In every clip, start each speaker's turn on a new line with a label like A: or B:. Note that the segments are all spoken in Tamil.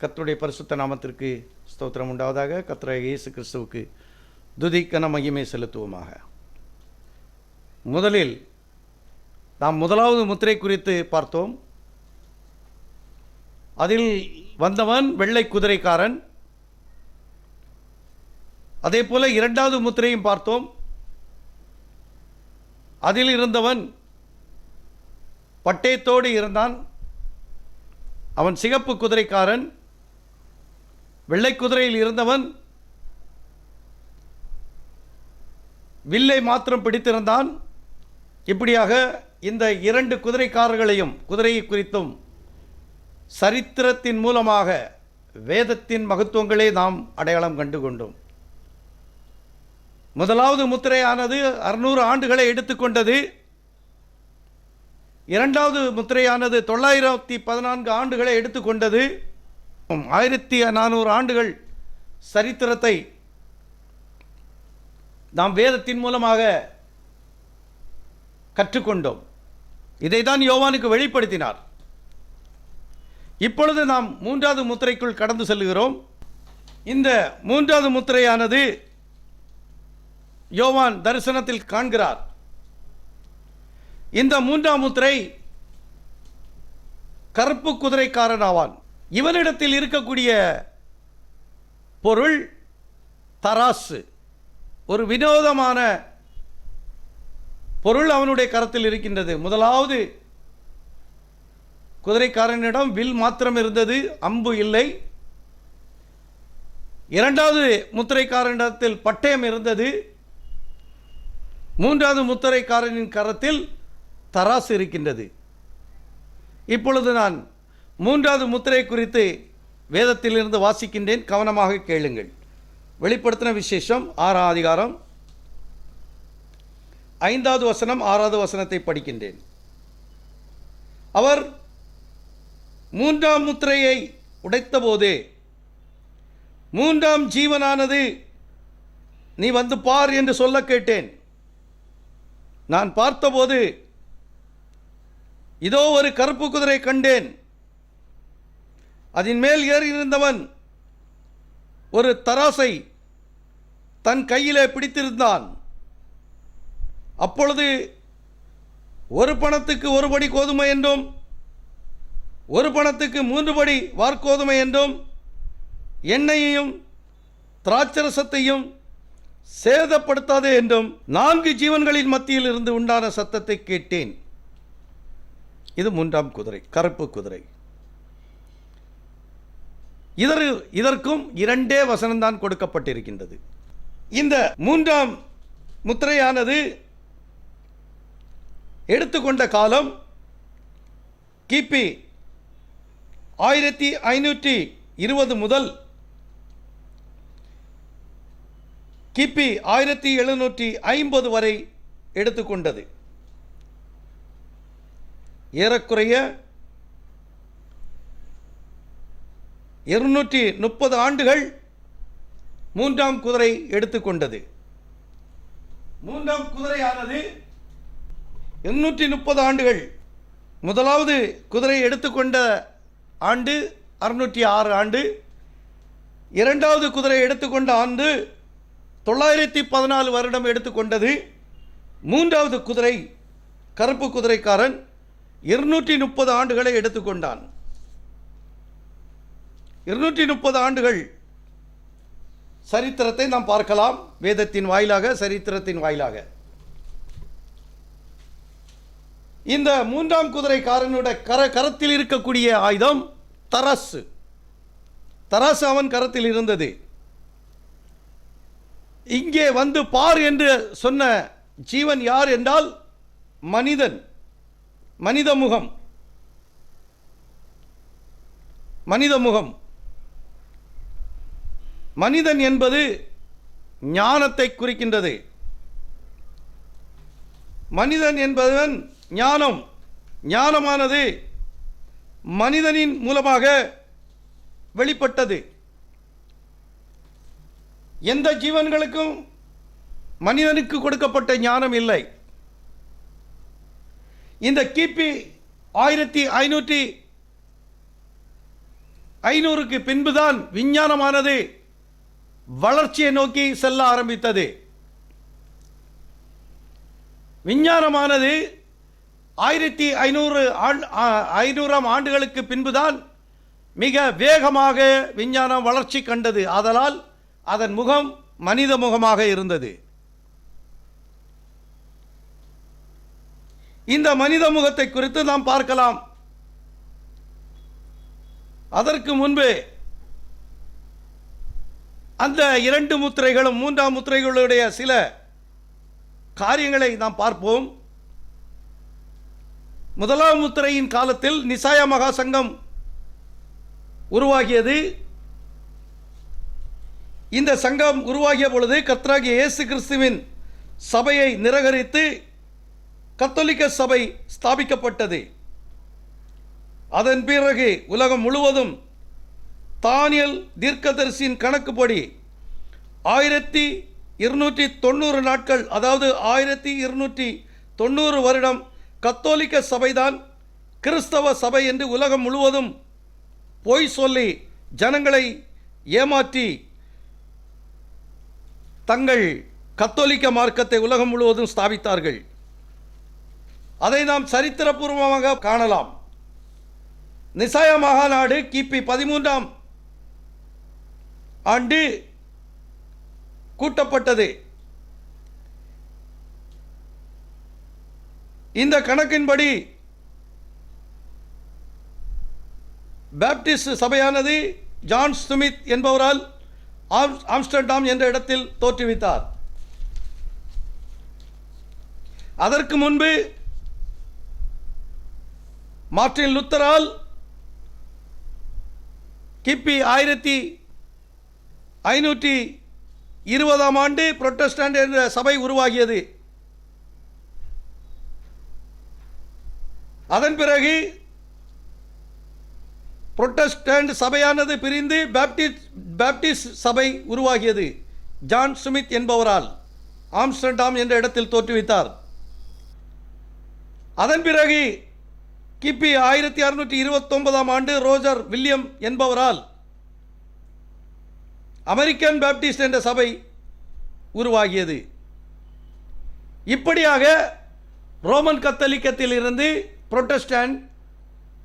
A: கர்த்தருடைய பரிசுத்த நாமத்திற்கு ஸ்தோத்திரம் உண்டாவதாக. கர்த்தராகிய இயேசு கிறிஸ்துவுக்கு துதிக்கன மகிமை செலுத்துவோமாக. முதலில் நாம் முதலாவது முத்திரை குறித்து பார்த்தோம். அதில் வந்தவன் வெள்ளை குதிரைக்காரன். அதே போல இரண்டாவது முத்திரையும் பார்த்தோம். அதில் இருந்தவன் பட்டயத்தோடு இருந்தான். அவன் சிகப்பு குதிரைக்காரன். வெள்ளை குதிரையில் இருந்தவன் வில்லை மாத்திரம் பிடித்திருந்தான். இப்படியாக இந்த இரண்டு குதிரைக்காரர்களையும், குதிரையை குறித்தும் சரித்திரத்தின் மூலமாக வேதத்தின் மகத்துவங்களை நாம் அடையாளம் கண்டு கொண்டோம். முதலாவது முத்திரையானது 600 ஆண்டுகளை எடுத்துக்கொண்டது. இரண்டாவது முத்திரையானது 914 ஆண்டுகளை எடுத்துக்கொண்டது. 1400 ஆண்டுகள் சரித்திரத்தை நாம் வேதத்தின் மூலமாக கற்றுக்கொண்டோம். இதைத்தான் யோவானுக்கு வெளிப்படுத்தினார். இப்பொழுது நாம் மூன்றாவது முத்திரைக்குள் கடந்து செல்கிறோம். இந்த மூன்றாவது முத்திரையானது யோவான் தரிசனத்தில் காண்கிறார். இந்த மூன்றாம் முத்திரை கருப்பு குதிரைக்காரன் ஆவான். இவனிடத்தில் இருக்கக்கூடிய பொருள் தராசு, ஒரு வினோதமான பொருள் அவனுடைய கரத்தில் இருக்கின்றது. முதலாவது குதிரைக்காரனிடம் வில் மாத்திரம் இருந்தது, அம்பு இல்லை. இரண்டாவது முத்திரைக்காரனிடத்தில் பட்டயம் இருந்தது. மூன்றாவது முத்திரைக்காரனின் கரத்தில் தராசு இருக்கின்றது. இப்பொழுது நான் மூன்றாவது முத்திரை குறித்து வேதத்திலிருந்து வாசிக்கின்றேன், கவனமாக கேளுங்கள். வெளிப்படுத்தின விசேஷம் 6ஆம் அதிகாரம் 5வது வசனம் 6வது வசனத்தை படிக்கின்றேன். அவர் மூன்றாம் முத்திரையை உடைத்தபோது மூன்றாம் ஜீவனானது, நீ வந்து பார் என்று சொல்ல கேட்டேன். நான் பார்த்தபோது இதோ ஒரு கருப்பு குதிரை கண்டேன். அதன் மேல் ஏறியிருந்தவன் ஒரு தராசை தன் கையிலே பிடித்திருந்தான். அப்பொழுது ஒரு பணத்துக்கு 1 படி கோதுமை என்றும், ஒரு பணத்துக்கு 3 படி வார்கோதுமை என்றும், எண்ணெயையும் திராட்சரசத்தையும் சேதப்படுத்தாதே என்றும் 4 ஜீவன்களின் மத்தியில் இருந்து உண்டான சத்தத்தை கேட்டேன். இது மூன்றாம் குதிரை, கருப்பு குதிரை. இதற்கும் 2 வசனம்தான் கொடுக்கப்பட்டிருக்கின்றது. இந்த மூன்றாம் முத்திரையானது எடுத்துக்கொண்ட காலம் கிபி 1520 முதல் கிபி 1750 வரை எடுத்துக்கொண்டது. ஏறக்குறைய 230 ஆண்டுகள் மூன்றாம் குதிரை எடுத்துக்கொண்டது. மூன்றாம் குதிரையானது 230 ஆண்டுகள். முதலாவது குதிரை எடுத்துக்கொண்ட ஆண்டு 606 ஆண்டு. இரண்டாவது குதிரை எடுத்துக்கொண்ட ஆண்டு 914 வருடம் எடுத்துக்கொண்டது. மூன்றாவது குதிரை கருப்பு குதிரைக்காரன் 230 ஆண்டுகளை எடுத்துக்கொண்டான். 230 ஆண்டுகள் சரித்திரத்தை நாம் பார்க்கலாம், வேதத்தின் வாயிலாக, சரித்திரத்தின் வாயிலாக. இந்த மூன்றாம் குதிரைக்காரனுடைய கரத்தில் இருக்கக்கூடிய ஆயுதம் தராசு. தராசு அவன் கரத்தில் இருந்தது. இங்கே வந்து பார் என்று சொன்ன ஜீவன் யார் என்றால் மனிதன், மனித முகம், மனித முகம். மனிதன் என்பது ஞானத்தை குறிக்கின்றது. மனிதன் என்பவன் ஞானம், ஞானமானது மனிதனின் மூலமாக வெளிப்பட்டது. எந்த ஜீவன்களுக்கும் மனிதனுக்கு கொடுக்கப்பட்ட ஞானம் இல்லை. இந்த கிபி 1500க்கு பின்புதான் விஞ்ஞானமானது வளர்ச்சியை நோக்கி செல்ல ஆரம்பித்தது. விஞ்ஞானமானது 1500ஆம் ஆண்டுகளுக்கு பின்புதான் மிக வேகமாக விஞ்ஞானம் வளர்ச்சி கண்டது. ஆதலால் அதன் முகம் மனித முகமாக இருந்தது. இந்த மனித முகத்தை குறித்து நாம் பார்க்கலாம். அதற்கு முன்பு அந்த 2 முத்திரைகளும் 3ஆம் முத்திரைகளுடைய சில காரியங்களை நாம் பார்ப்போம். முதலாம் முத்திரையின் காலத்தில் நிசாயா மகா சங்கம் உருவாகியது. இந்த சங்கம் உருவாகிய பொழுது கர்த்தராகிய இயேசு கிறிஸ்துவின் சபையை நிராகரித்து கத்தோலிக்க சபை ஸ்தாபிக்கப்பட்டது. அதன் பிறகு உலகம் முழுவதும் தானியேல் தீர்க்கதரிசியின் கணக்குப்படி 1290 நாட்கள், அதாவது 1290 வருடம் கத்தோலிக்க சபைதான் கிறிஸ்தவ சபை என்று உலகம் முழுவதும் பொய் சொல்லி ஜனங்களை ஏமாற்றி தங்கள் கத்தோலிக்க மார்க்கத்தை உலகம் முழுவதும் ஸ்தாபித்தார்கள். அதை நாம் சரித்திரபூர்வமாக காணலாம். நிசாயா மகாநாடு கிபி 13ஆம் ஆண்டு கூட்டப்பட்டது. இந்த கணக்கின்படி பாப்டிஸ்ட் சபையானது ஜான் ஸ்மித் என்பவரால் ஆம்ஸ்டர்டாம் என்ற இடத்தில் தோற்றுவித்தார். அதற்கு முன்பு மார்ட்டின் லூத்தரால் கிபி 1520ஆம் ஆண்டு புரொட்டஸ்டன்ட் என்ற சபை உருவாகியது. அதன் பிறகு புரொட்டஸ்டன்ட் சபையானது பிரிந்து பாப்டிஸ்ட் சபை உருவாகியது. ஜான் ஸ்மித் என்பவரால் ஆம்ஸ்டர்டாம் என்ற இடத்தில் தோற்றுவித்தார். அதன் பிறகு கிபி 1629ஆம் ஆண்டு ரோஜர் வில்லியம் என்பவரால் அமெரிக்கன் பாப்டிஸ்ட் என்ற சபை உருவாகியது. இப்படியாக ரோமன் கத்தோலிக்கத்தில் இருந்து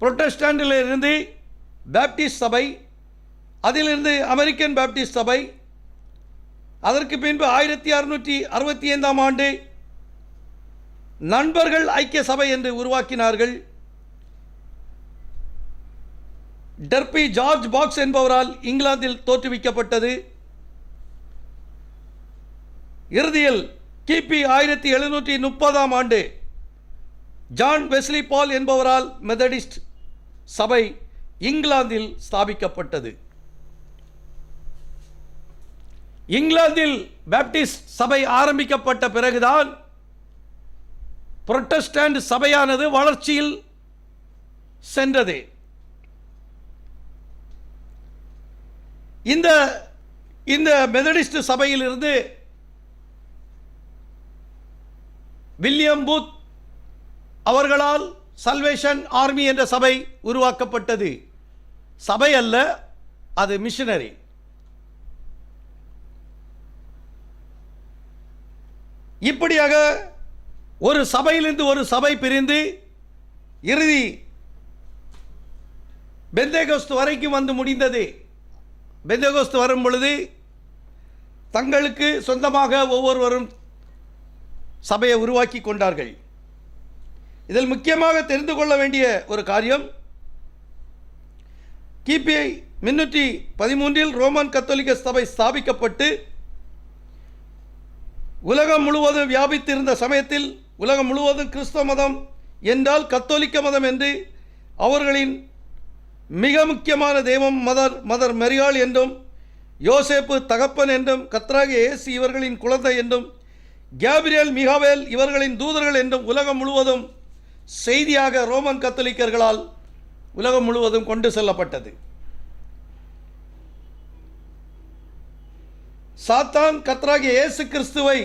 A: புரொட்டஸ்டன்டில் இருந்து பாப்டிஸ்ட் சபை, அதிலிருந்து அமெரிக்கன் பாப்டிஸ்ட் சபை, அதற்கு பின்பு 1665ஆம் ஆண்டு நண்பர்கள் ஐக்கிய சபை என்று உருவாக்கினார்கள். டர்பி ஜார்ஜ் பாக்ஸ் என்பவரால் இங்கிலாந்தில் தோற்றுவிக்கப்பட்டது. இறுதியில் கிபி 1730ஆம் ஆண்டு ஜான் வெஸ்லி பால் என்பவரால் மெத்தடிஸ்ட் சபை இங்கிலாந்தில் ஸ்தாபிக்கப்பட்டது. இங்கிலாந்தில் பாப்டிஸ்ட் சபை ஆரம்பிக்கப்பட்ட பிறகுதான் புரொட்டஸ்டன்ட் சபையானது வளர்ச்சியில் சென்றது. இந்த மெத்தடிஸ்ட் சபையிலிருந்து வில்லியம் பூத் அவர்களால் சல்வேஷன் ஆர்மி என்ற சபை உருவாக்கப்பட்டது. சபை அல்ல, அது மிஷனரி. இப்படியாக ஒரு சபையிலிருந்து ஒரு சபை பிரிந்து இறுதி பெந்தேகோஸ்து வரைக்கும் வந்து முடிந்தது. பெந்தேகோஸ்து வரும் பொழுது தங்களுக்கு சொந்தமாக ஒவ்வொருவரும் சபையை உருவாக்கி கொண்டார்கள். இதில் முக்கியமாக தெரிந்து கொள்ள வேண்டிய ஒரு காரியம், கிபி 313 ரோமன் கத்தோலிக்க சபை ஸ்தாபிக்கப்பட்டு உலகம் முழுவதும் வியாபித்திருந்த சமயத்தில் உலகம் முழுவதும் கிறிஸ்தவ மதம் என்றால் கத்தோலிக்க மதம் என்று, அவர்களின் மிக முக்கியமான தெய்வம் மதர் மெரியாள் என்றும், யோசேப்பு தகப்பன் என்றும், கர்த்தராகிய இயேசு இவர்களின் குழந்தை என்றும், கேப்ரியேல் மிகாவேல் இவர்களின் தூதர்கள் என்றும் உலகம் முழுவதும் செய்தியாக ரோமன் கத்தோலிக்கர்களால் உலகம் முழுவதும் கொண்டு செல்லப்பட்டது. சாத்தான் கர்த்தராகிய இயேசு கிறிஸ்துவை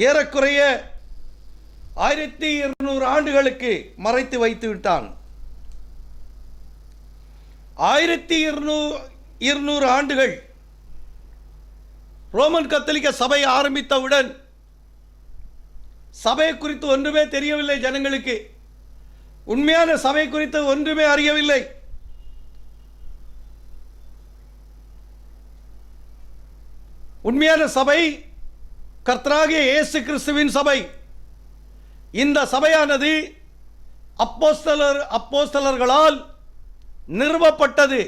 A: ஏறக்குறைய 1200 ஆண்டுகளுக்கு மறைத்து வைத்து விட்டான். 1200 ஆண்டுகள் ரோமன் கத்தோலிக்க சபை ஆரம்பித்தவுடன் சபை குறித்து ஒன்றுமே தெரியவில்லை. ஜனங்களுக்கு உண்மையான சபை குறித்து ஒன்றுமே அறியவில்லை. உண்மையான சபை கர்த்தராகிய இயேசு கிறிஸ்துவின் சபை. இந்த சபையானது அப்போஸ்தலர்களால் நிறுவப்பட்டது.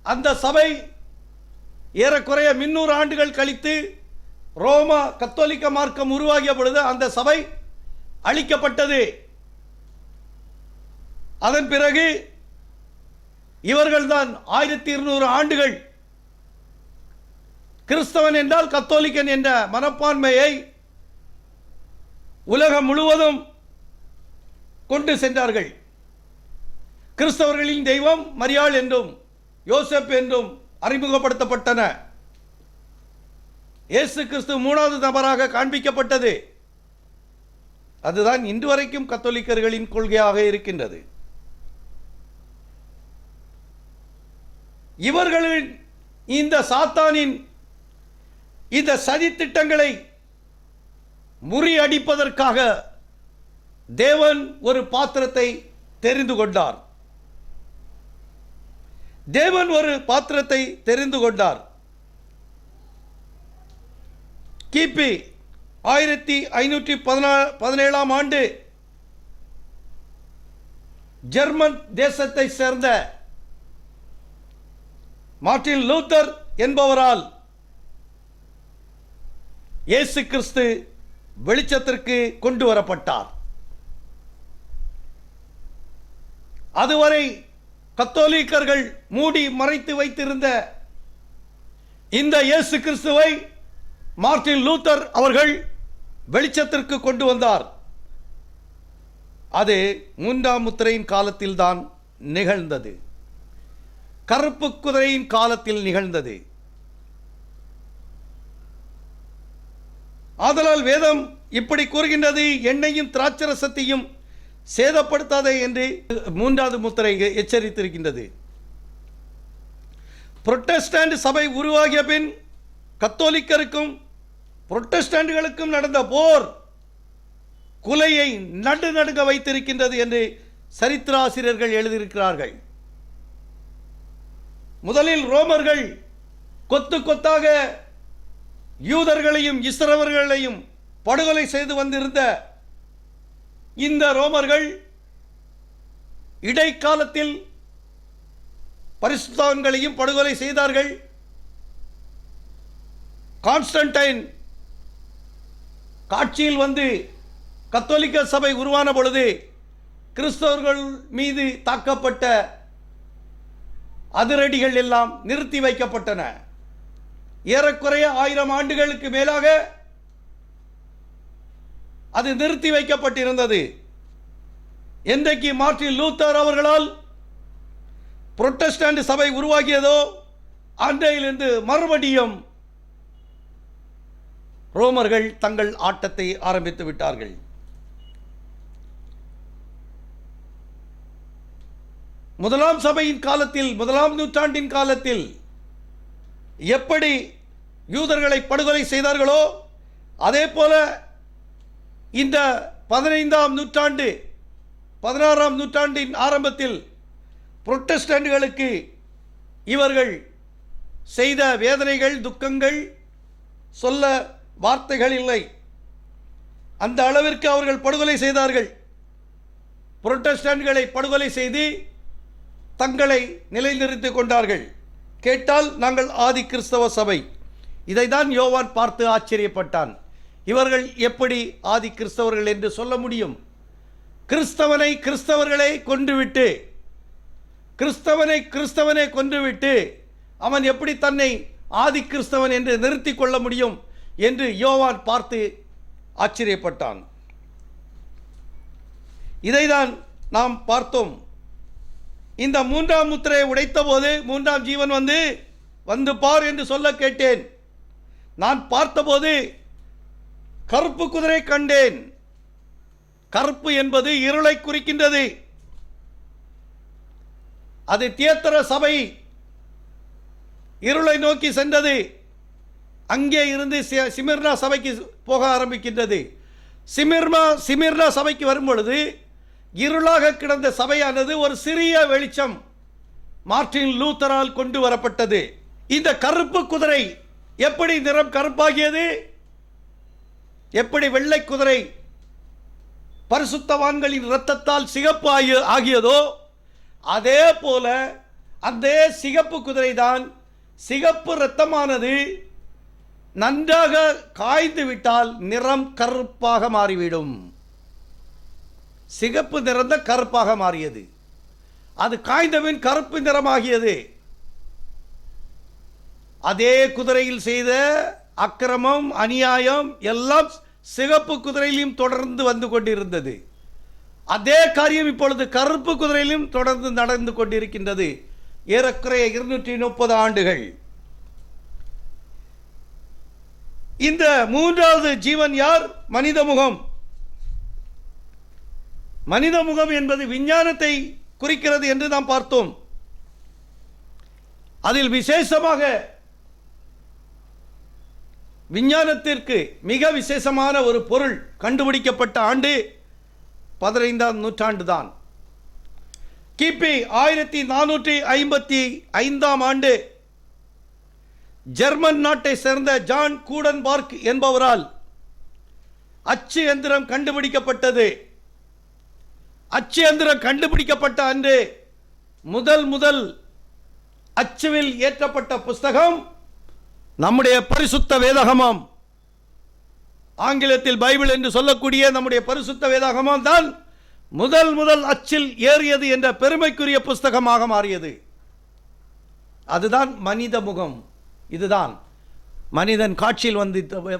A: அந்த சபை ஏறக்குறைய 300 ஆண்டுகள் கழித்து ரோம கத்தோலிக்க மார்க்கம் உருவாகிய பொழுது அந்த சபை அழிக்கப்பட்டது. அதன் பிறகு இவர்கள்தான் 1200 ஆண்டுகள் கிறிஸ்தவன் என்றால் கத்தோலிக்கன் என்ற மனப்பான்மையை உலகம் முழுவதும் கொண்டு சென்றார்கள். கிறிஸ்தவர்களின் தெய்வம் மரியாள் என்றும் யோசேப்பு என்றும் அறிமுகப்படுத்தப்பட்டன. இயேசு கிறிஸ்து 3வது நபராக காண்பிக்கப்பட்டது. அதுதான் இன்று வரைக்கும் கத்தோலிக்கர்களின் கொள்கையாக இருக்கின்றது. இவர்களின் இந்த சாத்தானின் இந்த சதி திட்டங்களை முறியடிப்பதற்காக தேவன் ஒரு பாத்திரத்தை தெரிந்து கொண்டார். தேவன் ஒரு பாத்திரத்தை தெரிந்து கொண்டார். கிபி 1517 ஆண்டு ஜெர்மன் தேசத்தை சேர்ந்த மார்ட்டின் லூத்தர் என்பவரால் இயேசு கிறிஸ்து வெளிச்சத்திற்கு கொண்டு வரப்பட்டார். அதுவரை கத்தோலிக்கர்கள் மூடி மறைத்து வைத்திருந்த இந்த இயேசு கிறிஸ்துவை மார்ட்டின் லூத்தர் அவர்கள் வெளிச்சத்திற்கு கொண்டு வந்தார். அது 3ஆம் முத்திரையின் காலத்தில் தான் நிகழ்ந்தது. கருப்பு குதிரையின் காலத்தில் நிகழ்ந்தது. ஆதலால் வேதம் இப்படி கூறுகின்றது, எண்ணெயும் திராட்சரசத்தையும் சேதப்படுத்தாதே என்று 3வது முத்திரை எச்சரித்திருக்கின்றது. புரொட்டஸ்டன்ட் சபை உருவாகிய பின் கத்தோலிக்கருக்கும் புரொட்டஸ்டன்ட்களுக்கும் நடந்த போர் குலையை நடுநடுங்க வைத்திருக்கின்றது என்று சரித்திராசிரியர்கள் எழுதியிருக்கிறார்கள். முதலில் ரோமர்கள் கொத்து கொத்தாக யூதர்களையும் இஸ்ரவேலர்களையும் படுகொலை செய்து வந்திருந்த இந்த ரோமர்கள் இடைக்காலத்தில் பரிசுத்தவான்களையும் படுகொலை செய்தார்கள். கான்ஸ்டன்டைன் காட்சியில் வந்து கத்தோலிக்க சபை உருவான பொழுது கிறிஸ்தவர்கள் மீது தாக்கப்பட்ட அதிரடிகள் எல்லாம் நிறுத்தி வைக்கப்பட்டன. ஏறக்குறைய 1000 ஆண்டுகளுக்கு மேலாக அது நிறுத்தி வைக்கப்பட்டிருந்தது. என்றைக்கு மார்ட்டின் லூத்தர் அவர்களால் புரொட்டஸ்டன்ட் சபை உருவாகியதோ அன்றையிலிருந்து மறுபடியும் ரோமர்கள் தங்கள் ஆட்டத்தை ஆரம்பித்து விட்டார்கள். முதலாம் சபையின் காலத்தில், 1ஆம் நூற்றாண்டின் காலத்தில் எப்படி யூதர்களை படுகொலை செய்தார்களோ அதே போல இந்த 15ஆம் நூற்றாண்டு 16ஆம் நூற்றாண்டின் ஆரம்பத்தில் புரொட்டஸ்டன்ட்களுக்கு இவர்கள் செய்த வேதனைகள், துக்கங்கள் சொல்ல வார்த்தைகள் இல்லை. அந்த அளவிற்கு அவர்கள் படுகொலை செய்தார்கள். புரொட்டஸ்டன்ட்களை படுகொலை செய்து தங்களை நிலைநிறுத்திக் கொண்டார்கள். கேட்டால் நாங்கள் ஆதி கிறிஸ்தவ சபை, இதைதான் யோவான் பார்த்து ஆச்சரியப்பட்டான். இவர்கள் எப்படி ஆதி கிறிஸ்தவர்கள் என்று சொல்ல முடியும்? கிறிஸ்தவர்களை கொன்றுவிட்டு அவன் எப்படி தன்னை ஆதி கிறிஸ்தவன் என்று நிறுத்தி கொள்ள முடியும் என்று யோவான் பார்த்து ஆச்சரியப்பட்டான். இதைதான் நாம் பார்த்தோம். இந்த மூன்றாம் முத்திரையை உடைத்த போது மூன்றாம் ஜீவன் வந்து பார் என்று சொல்ல கேட்டேன். நான் பார்த்தபோது கருப்பு குதிரை கண்டேன். கருப்பு என்பது இருளை குறிக்கின்றது. அது தியேத்திர சபை இருளை நோக்கி சென்றது. அங்கே இருந்து சிமிர்னா சபைக்கு போக ஆரம்பிக்கின்றது. சிமிர்னா சபைக்கு வரும் பொழுது இருளாக கிடந்த சபையானது ஒரு சிறிய வெளிச்சம் மார்ட்டின் லூத்தரால் கொண்டு வரப்பட்டது. இந்த கருப்பு குதிரை எப்படி நிறம் கருப்பாகியது? எப்படி வெள்ளை குதிரை பரிசுத்தவான்களின் இரத்தத்தால் சிகப்பு ஆகியதோ அதே போல அந்த சிகப்பு குதிரை தான், சிகப்பு இரத்தமானது நன்றாக காய்ந்து விட்டால் நிறம் கருப்பாக மாறிவிடும். சிகப்பு நிறந்த கருப்பாக மாறியது, அது காய்ந்தபின் கருப்பு நிறமாகியது. அதே குதிரையில் செய்த அக்கிரமம் அநியாயம் எல்லாம் சிகப்பு குதிரையிலும் தொடர்ந்து வந்து கொண்டிருந்தது. அதே காரியம் இப்பொழுது கருப்பு குதிரையிலும் தொடர்ந்து நடந்து கொண்டிருக்கின்றது. ஏறக்குறைய 230 ஆண்டுகள். இந்த மூன்றாவது ஜீவன் யார்? மனித முகம். மனித முகம் என்பது விஞ்ஞானத்தை குறிக்கிறது என்று நாம் பார்த்தோம். அதில் விசேஷமாக விஞ்ஞானத்திற்கு மிக விசேஷமான ஒரு பொருள் கண்டுபிடிக்கப்பட்ட ஆண்டு 15ஆம் நூற்றாண்டு தான். கிபி 1455ஆம் ஆண்டு ஜெர்மன் நாட்டை சேர்ந்த ஜான் கூடன்பார்க் என்பவரால் அச்சு எந்திரம் கண்டுபிடிக்கப்பட்டது. அச்சு எந்திரம் கண்டுபிடிக்கப்பட்ட அன்று முதல் அச்சுவில் ஏற்றப்பட்ட புஸ்தகம் நம்முடைய பரிசுத்த வேதாகமம். ஆங்கிலத்தில் பைபிள் என்று சொல்லக்கூடிய நம்முடைய பரிசுத்த வேதாகமம் தான் முதல் அச்சில் ஏறியது என்ற பெருமைக்குரிய புஸ்தகமாக மாறியது. அதுதான் மனித முகம். இதுதான் மனிதன் காட்சியில்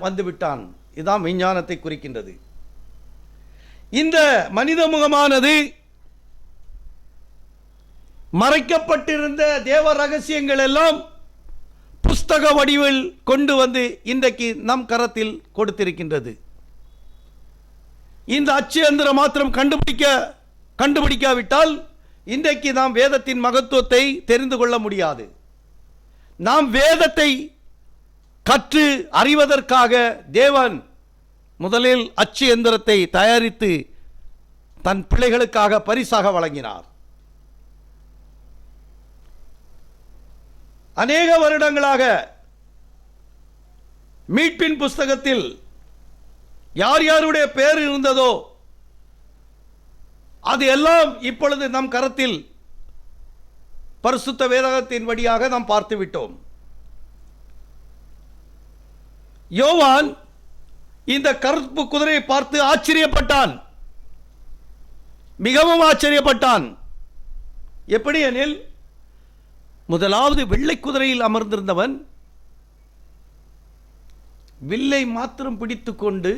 A: வந்து விட்டான். இதுதான் விஞ்ஞானத்தை குறிக்கின்றது. இந்த மனித முகமானது மறைக்கப்பட்டிருந்த தேவ ரகசியங்கள் எல்லாம் புஸ்தக வடிவில் கொண்டு வந்து இன்றைக்கு நம் கரத்தில் கொடுத்திருக்கின்றது. இந்த அச்சு எந்திரம் மாத்திரம் கண்டுபிடிக்காவிட்டால் இன்றைக்கு நாம் வேதத்தின் மகத்துவத்தை தெரிந்து கொள்ள முடியாது. நாம் வேதத்தை கற்று அறிவதற்காக தேவன் முதலில் அச்சு எந்திரத்தை தயாரித்து தன் பிள்ளைகளுக்காக பரிசாக வழங்கினார். அநேக வருடங்களாக மீட்பின் புஸ்தகத்தில் யார் யாருடைய பெயர் இருந்ததோ அது எல்லாம் இப்பொழுது நம் கரத்தில் பரிசுத்த வேதத்தின் வழியாக நாம் பார்த்து விட்டோம். யோவான் இந்த கருப்பு குதிரையை பார்த்து ஆச்சரியப்பட்டான், மிகவும் ஆச்சரியப்பட்டான். எப்படி எனில், முதலாவது வெள்ளை குதிரையில் அமர்ந்திருந்தவன் வில்லை மாத்திரம் பிடித்துக்கொண்டு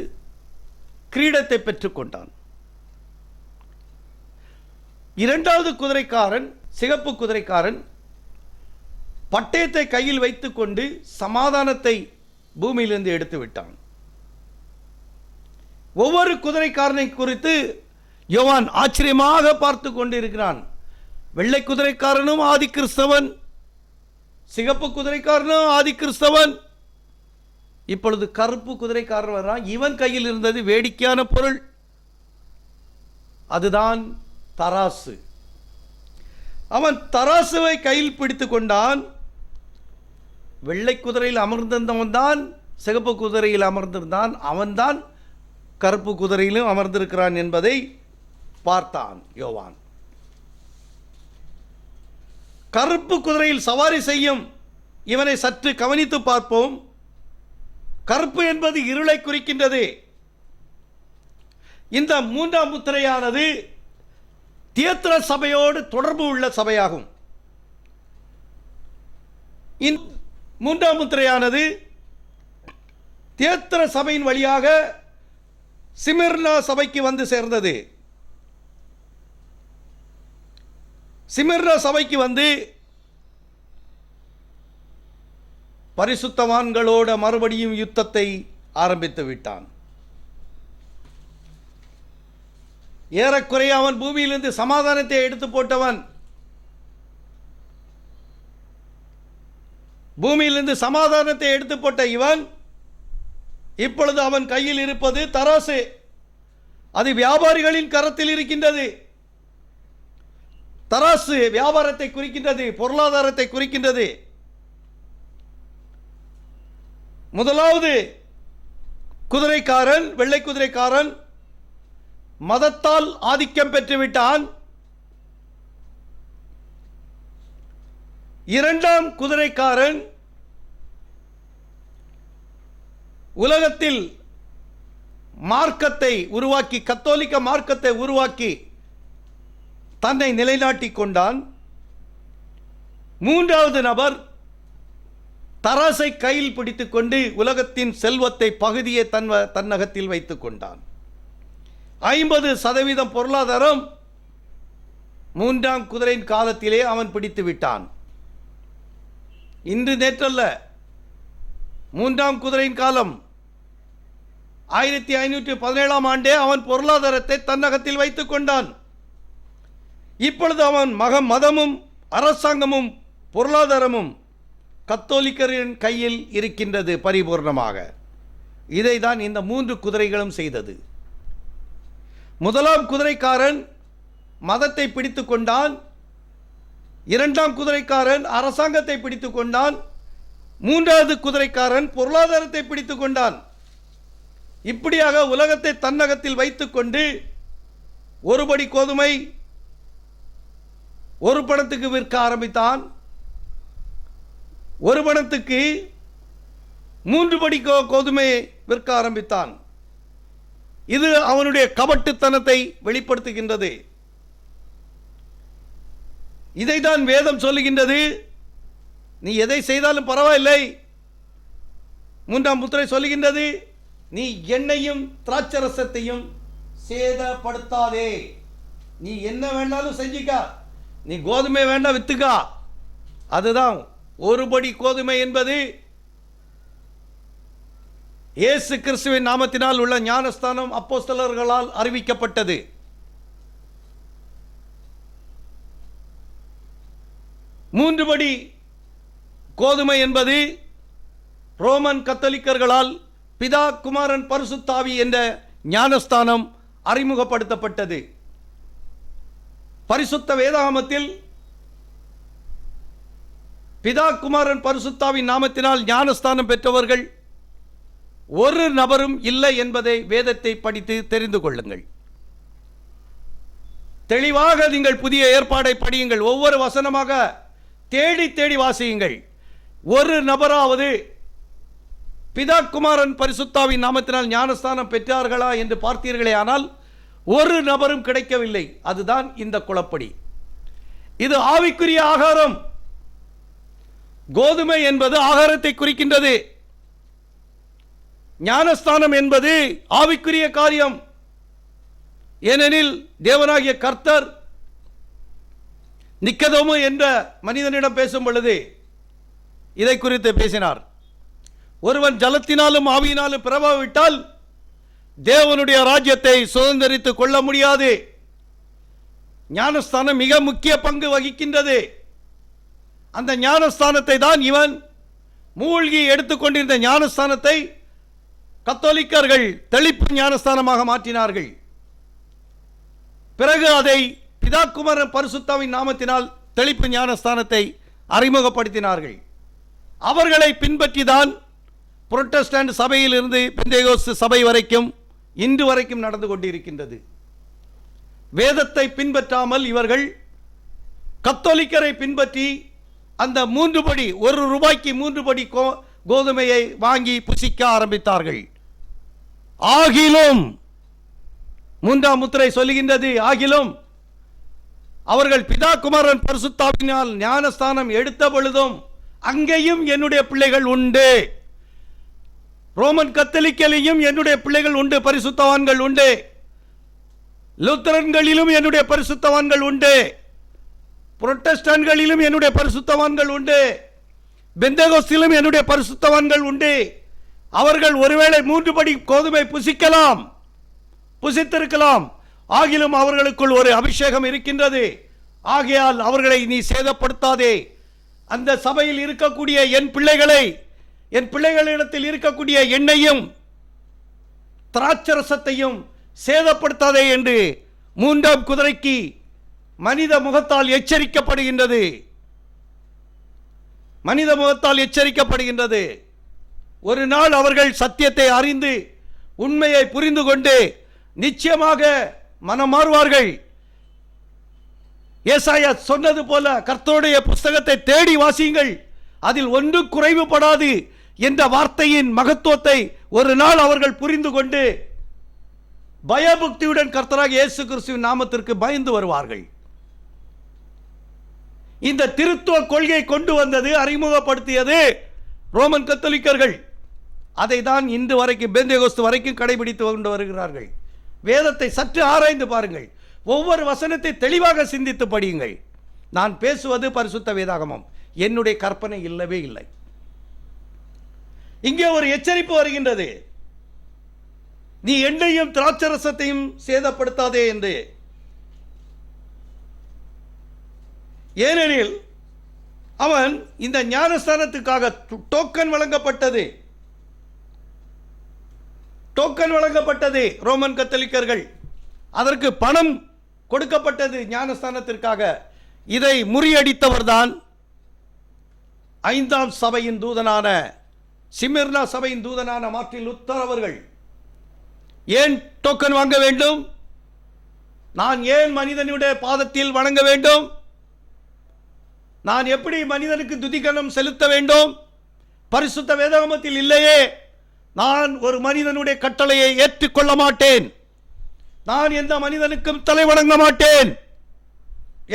A: கிரீடத்தை பெற்றுக்கொண்டான். இரண்டாவது குதிரைக்காரன், சிகப்பு குதிரைக்காரன், பட்டயத்தை கையில் வைத்துக்கொண்டு சமாதானத்தை பூமியிலிருந்து எடுத்து விட்டான். ஒவ்வொரு குதிரைக்காரனை குறித்து யோவான் ஆச்சரியமாக பார்த்து கொண்டிருக்கிறான். வெள்ளை குதிரைக்காரனும் ஆதி கிறிஸ்தவன், சிகப்பு குதிரைக்காரனும் ஆதி கிறிஸ்தவன். இப்பொழுது கருப்பு குதிரைக்காரன் வர்றான். இவன் கையில் இருந்தது வேடிக்கையான பொருள், அதுதான் தராசு. அவன் தராசுவை கையில் பிடித்து கொண்டான். வெள்ளை குதிரையில் அமர்ந்திருந்தவன் தான் சிகப்பு குதிரையில் அமர்ந்திருந்தான், அவன்தான் கருப்பு குதிரையிலும் அமர்ந்திருக்கிறான் என்பதை பார்த்தான் யோவான். கருப்பு குதிரையில் சவாரி செய்யும் இவனை சற்று கவனித்து பார்ப்போம். கருப்பு என்பது இருளை குறிக்கின்றது. இந்த மூன்றாம் முத்திரையானது தியத்திர சபையோடு தொடர்பு உள்ள சபையாகும். மூன்றாம் முத்திரையானது தியத்திர சபையின் வழியாக சிமிர்னா சபைக்கு வந்து சேர்ந்தது. சிமிர்னா சபைக்கு வந்து பரிசுத்தவான்களோட மறுபடியும் யுத்தத்தை ஆரம்பித்து விட்டான். ஏறக்குறைய அவன் பூமியிலிருந்து சமாதானத்தை எடுத்து போட்டவன். பூமியிலிருந்து சமாதானத்தை எடுத்து போட்ட இவன் இப்பொழுது அவன் கையில் இருப்பது தராசு. அது வியாபாரிகளின் கரத்தில் இருக்கின்றது. தராசு வியாபாரத்தை குறிக்கின்றது, பொருளாதாரத்தை குறிக்கின்றது. முதலாவது குதிரைக்காரன், வெள்ளை குதிரைக்காரன் மதத்தால் ஆதிக்கம் பெற்றுவிட்டான். இரண்டாம் குதிரைக்காரன் உலகத்தில் மார்க்கத்தை உருவாக்கி, கத்தோலிக்க மார்க்கத்தை உருவாக்கி தன்னை நிலைநாட்டிக் கொண்டான். மூன்றாவது நபர் தராசை கையில் பிடித்துக் கொண்டு உலகத்தின் செல்வத்தை பகுதியை தன்னகத்தில் வைத்துக் கொண்டான். 50% பொருளாதாரம் மூன்றாம் குதிரையின் காலத்திலே அவன் பிடித்து விட்டான். இன்று நேற்றல்ல, மூன்றாம் குதிரையின் காலம் 1517ஆம் ஆண்டே அவன் பொருளாதாரத்தை தன்னகத்தில் வைத்துக் கொண்டான். இப்பொழுது அவன் மதமும் அரசாங்கமும் பொருளாதாரமும் கத்தோலிக்கரின் கையில் இருக்கின்றது பரிபூர்ணமாக. இதை தான் இந்த 3 குதிரைகளும் செய்தது. முதலாம் குதிரைக்காரன் மதத்தை பிடித்து கொண்டான். இரண்டாம் குதிரைக்காரன் அரசாங்கத்தை பிடித்து கொண்டான். மூன்றாவது குதிரைக்காரன் பொருளாதாரத்தை பிடித்து கொண்டான். இப்படியாக உலகத்தை தன்னகத்தில் வைத்துக்கொண்டு ஒரு படி கோதுமை ஒரு பணத்துக்கு விற்க ஆரம்பித்தான். ஒரு பணத்துக்கு 3 படி கோதுமையை விற்க ஆரம்பித்தான். இது அவனுடைய கபட்டுத்தனத்தை வெளிப்படுத்துகின்றது. இதைதான் வேதம் சொல்லுகின்றது. நீ எதை செய்தாலும் பரவாயில்லை. மூன்றாம் முத்திரை சொல்லுகின்றது, நீ எண்ணெயும் திராட்சரசத்தையும் சேதப்படுத்தாதே. நீ என்ன வேண்டாலும் செஞ்சிக்கா, நீ கோதுமை வேண்டாம் வித்துக்கா. அதுதான் ஒரு படி கோதுமை என்பது இயேசு கிறிஸ்துவின் நாமத்தினால் உள்ள ஞானஸ்தானம் அப்போஸ்தலர்களால் அறிவிக்கப்பட்டது. மூன்று படி கோதுமை என்பது ரோமன் கத்தோலிக்கர்களால் பிதா குமாரன் பரிசுத்தாவி என்ற ஞானஸ்தானம் அறிமுகப்படுத்தப்பட்டது. பரிசுத்த வேதாகமத்தில் பிதா குமாரன் பரிசுத்தாவின் நாமத்தினால் ஞானஸ்தானம் பெற்றவர்கள் ஒரு நபரும் இல்லை என்பதை வேதத்தை படித்து தெரிந்து கொள்ளுங்கள். தெளிவாக நீங்கள் புதிய ஏற்பாடை படியுங்கள். ஒவ்வொரு வசனமாக தேடி தேடி வாசியுங்கள். ஒரு நபராவது பிதா குமாரன் பரிசுத்தாவின் நாமத்தினால் ஞானஸ்தானம் பெற்றார்களா என்று பார்த்தீர்களே, ஆனால் ஒரு நபரும் கிடைக்கவில்லை. அதுதான் இந்த குழப்படி. இது ஆவிக்குரிய ஆகாரம். கோதுமை என்பது ஆகாரத்தை குறிக்கின்றது. ஞானஸ்தானம் என்பது ஆவிக்குரிய காரியம். ஏனெனில் தேவனாகிய கர்த்தர் நிக்கதோமு என்ற மனிதனிடம் பேசும் பொழுது இதை குறித்து பேசினார். ஒருவன் ஜலத்தினாலும் ஆவியினாலும் பிறவாவிட்டால் தேவனுடைய ராஜ்யத்தை சுதந்திரித்துக் கொள்ள முடியாது. ஞானஸ்தானம் மிக முக்கிய பங்கு வகிக்கின்றது. அந்த ஞானஸ்தானத்தை தான் இவன் மூழ்கி எடுத்துக்கொண்டிருந்த ஞானஸ்தானத்தை கத்தோலிக்கர்கள் தெளிப்பு ஞானஸ்தானமாக மாற்றினார்கள். பிறகு அதை பிதா குமாரன் பரிசுத்தாவின் நாமத்தினால் தெளிப்பு ஞானஸ்தானத்தை அறிமுகப்படுத்தினார்கள். அவர்களை பின்பற்றி தான் புரொட்டஸ்டன்ட் சபையில் இருந்து பெந்தேகோஸ்து சபை வரைக்கும் இன்று வரைக்கும் நடந்து கொண்டிருக்கின்றது. வேதத்தை பின்பற்றாமல் இவர்கள் கத்தோலிக்கரை பின்பற்றி அந்த 3 படி, 1 ரூபாய்க்கு 3 படி கோதுமையை வாங்கி புசிக்க ஆரம்பித்தார்கள். ஆகிலும், மூன்றாம் முத்திரை சொல்லுகின்றது, ஆகிலும் அவர்கள் பிதா குமாரன் பரிசுத்தாவினால் ஞானஸ்தானம் எடுத்த பொழுதும் அங்கேயும் என்னுடைய பிள்ளைகள் உண்டு. ரோமன் கத்தோலிக்கலையும் என்னுடைய பிள்ளைகள் உண்டு, பரிசுத்தவான்கள் உண்டு. லூத்தரன்களிலும் என்னுடைய பரிசுத்தவான்கள் உண்டு. புரொட்டஸ்டன்ட்களிலும் என்னுடைய பரிசுத்தவான்கள் உண்டு. பெந்தகோஸ்திலும் என்னுடைய பரிசுத்தவான்கள் உண்டு. அவர்கள் ஒருவேளை 3 படி கோதுமை புசித்திருக்கலாம். ஆகிலும் அவர்களுக்குள் ஒரு அபிஷேகம் இருக்கின்றது. ஆகையால் அவர்களை நீ சேதப்படுத்தாதே. அந்த சபையில் இருக்கக்கூடிய என் பிள்ளைகளிடத்தில் இருக்கக்கூடிய எண்ணெயும் திராட்சரசத்தையும் சேதப்படுத்தாதே என்று மூன்றாம் குதிரைக்கு மனித முகத்தால் எச்சரிக்கப்படுகின்றது. ஒரு நாள் அவர்கள் சத்தியத்தை அறிந்து உண்மையை புரிந்து கொண்டு நிச்சயமாக மனம் மாறுவார்கள். ஏசாயா சொன்னது போல கர்த்தருடைய புஸ்தகத்தை தேடி வாசியுங்கள், அதில் ஒன்று குறைவுபடாது என்ற வார்த்தையின் மகத்துவத்தை ஒரு நாள் அவர்கள் புரிந்து கொண்டு பயபக்தியுடன் கர்த்தராகிய இயேசு கிறிஸ்துவின் நாமத்திற்கு பயந்து வருவார்கள். இந்த திருத்துவ கொள்கை கொண்டு வந்தது, அறிமுகப்படுத்தியது ரோமன் கத்தோலிக்கர்கள். அதை தான் இன்று வரைக்கும் பெந்தேகோஸ்து வரைக்கும் கடைபிடித்து கொண்டு வருகிறார்கள். வேதத்தை சற்று ஆராய்ந்து பாருங்கள், ஒவ்வொரு வசனத்தை தெளிவாக சிந்தித்து படியுங்கள். நான் பேசுவது பரிசுத்த வேதாகமம், என்னுடைய கற்பனை இல்லவே இல்லை. இங்கே ஒரு எச்சரிப்பு வருகின்றது, நீ எண்ணெயும் திராட்சரசத்தையும் சேதப்படுத்தாதே என்று. ஏனெனில் அவன் இந்த ஞானஸ்தானத்துக்காக டோக்கன் வழங்கப்பட்டது. ரோமன் கத்தோலிக்கர்கள் அதற்கு பணம் கொடுக்கப்பட்டது ஞானஸ்தானத்திற்காக. இதை முறியடித்தவர்தான் 5ஆம் சபையின் தூதனான சிமிர்னா சபையின் தூதனான மார்ட்டின் லூத்தர் அவர்கள். ஏன் டோக்கன் வாங்க வேண்டும்? நான் ஏன் மனிதனுடைய பாதத்தில் வணங்க வேண்டும்? நான் எப்படி மனிதனுக்கு துதிகனம் செலுத்த வேண்டும்? பரிசுத்த வேதாகமத்தில் இல்லையே. நான் ஒரு மனிதனுடைய கட்டளையை ஏற்றுக்கொள்ள மாட்டேன், நான் எந்த மனிதனுக்கும் தலை வணங்க மாட்டேன்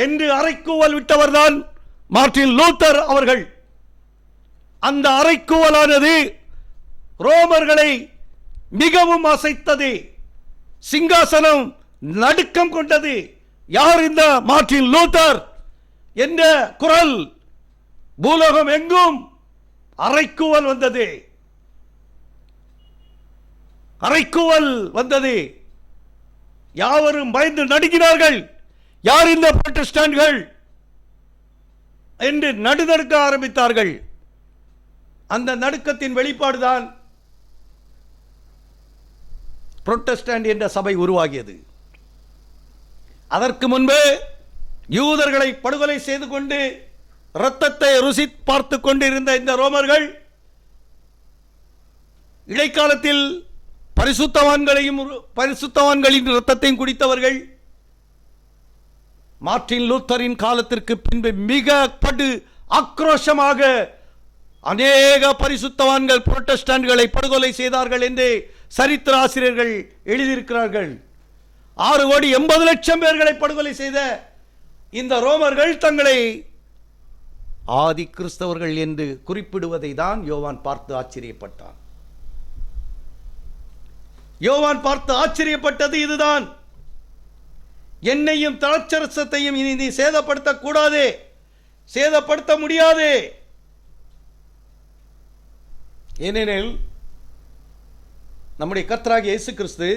A: என்று அறைக்கூவல் விட்டவர்தான் மார்ட்டின் லூத்தர் அவர்கள். அந்த அறைக்கூவலானது ரோமர்களை மிகவும் அசைத்தது. சிங்காசனம் நடுக்கம் கொண்டது. யார் இந்த மார்ட்டின் லூத்தர் என்ற குரல் பூலோகம் எங்கும் அறைக்கூவல் வந்தது. யாவரும் பயந்து நடுங்கினார்கள். யார் இந்த புரொட்டஸ்டன்ட்கள் என்று நடுநடுக்க ஆரம்பித்தார்கள். அந்த நடுக்கத்தின் வெளிப்பாடுதான் புரொட்டஸ்டன்ட் என்ற சபை உருவாகியது. அதற்கு முன்பு யூதர்களை படுகொலை செய்து கொண்டு இரத்தத்தை ருசி பார்த்து கொண்டிருந்த இந்த ரோமர்கள் இடைக்காலத்தில் பரிசுத்தவான்களின் இரத்தத்தையும் குடித்தவர்கள். மார்ட்டின் லூத்தரின் காலத்திற்கு பின்பு மிக படு ஆக்ரோஷமாக அநேக பரிசுத்தவான்கள் புரொட்டஸ்டன்ட்களை படுகொலை செய்தார்கள் என்று சரித்திர ஆசிரியர்கள் எழுதியிருக்கிறார்கள். 6,80,00,000 பேர்களை படுகொலை செய்த இந்த ரோமர்கள் தங்களை ஆதி கிறிஸ்தவர்கள் என்று குறிப்பிடுவதை தான் யோவான் பார்த்து ஆச்சரியப்பட்டான். யோவான் பார்த்து ஆச்சரியப்பட்டது இதுதான். என்னையும் திராட்சரசத்தையும் இனி நீ சேதப்படுத்த கூடாது, சேதப்படுத்த முடியாது. ஏனெனில் நம்முடைய கர்த்தராகிய இயேசு கிறிஸ்து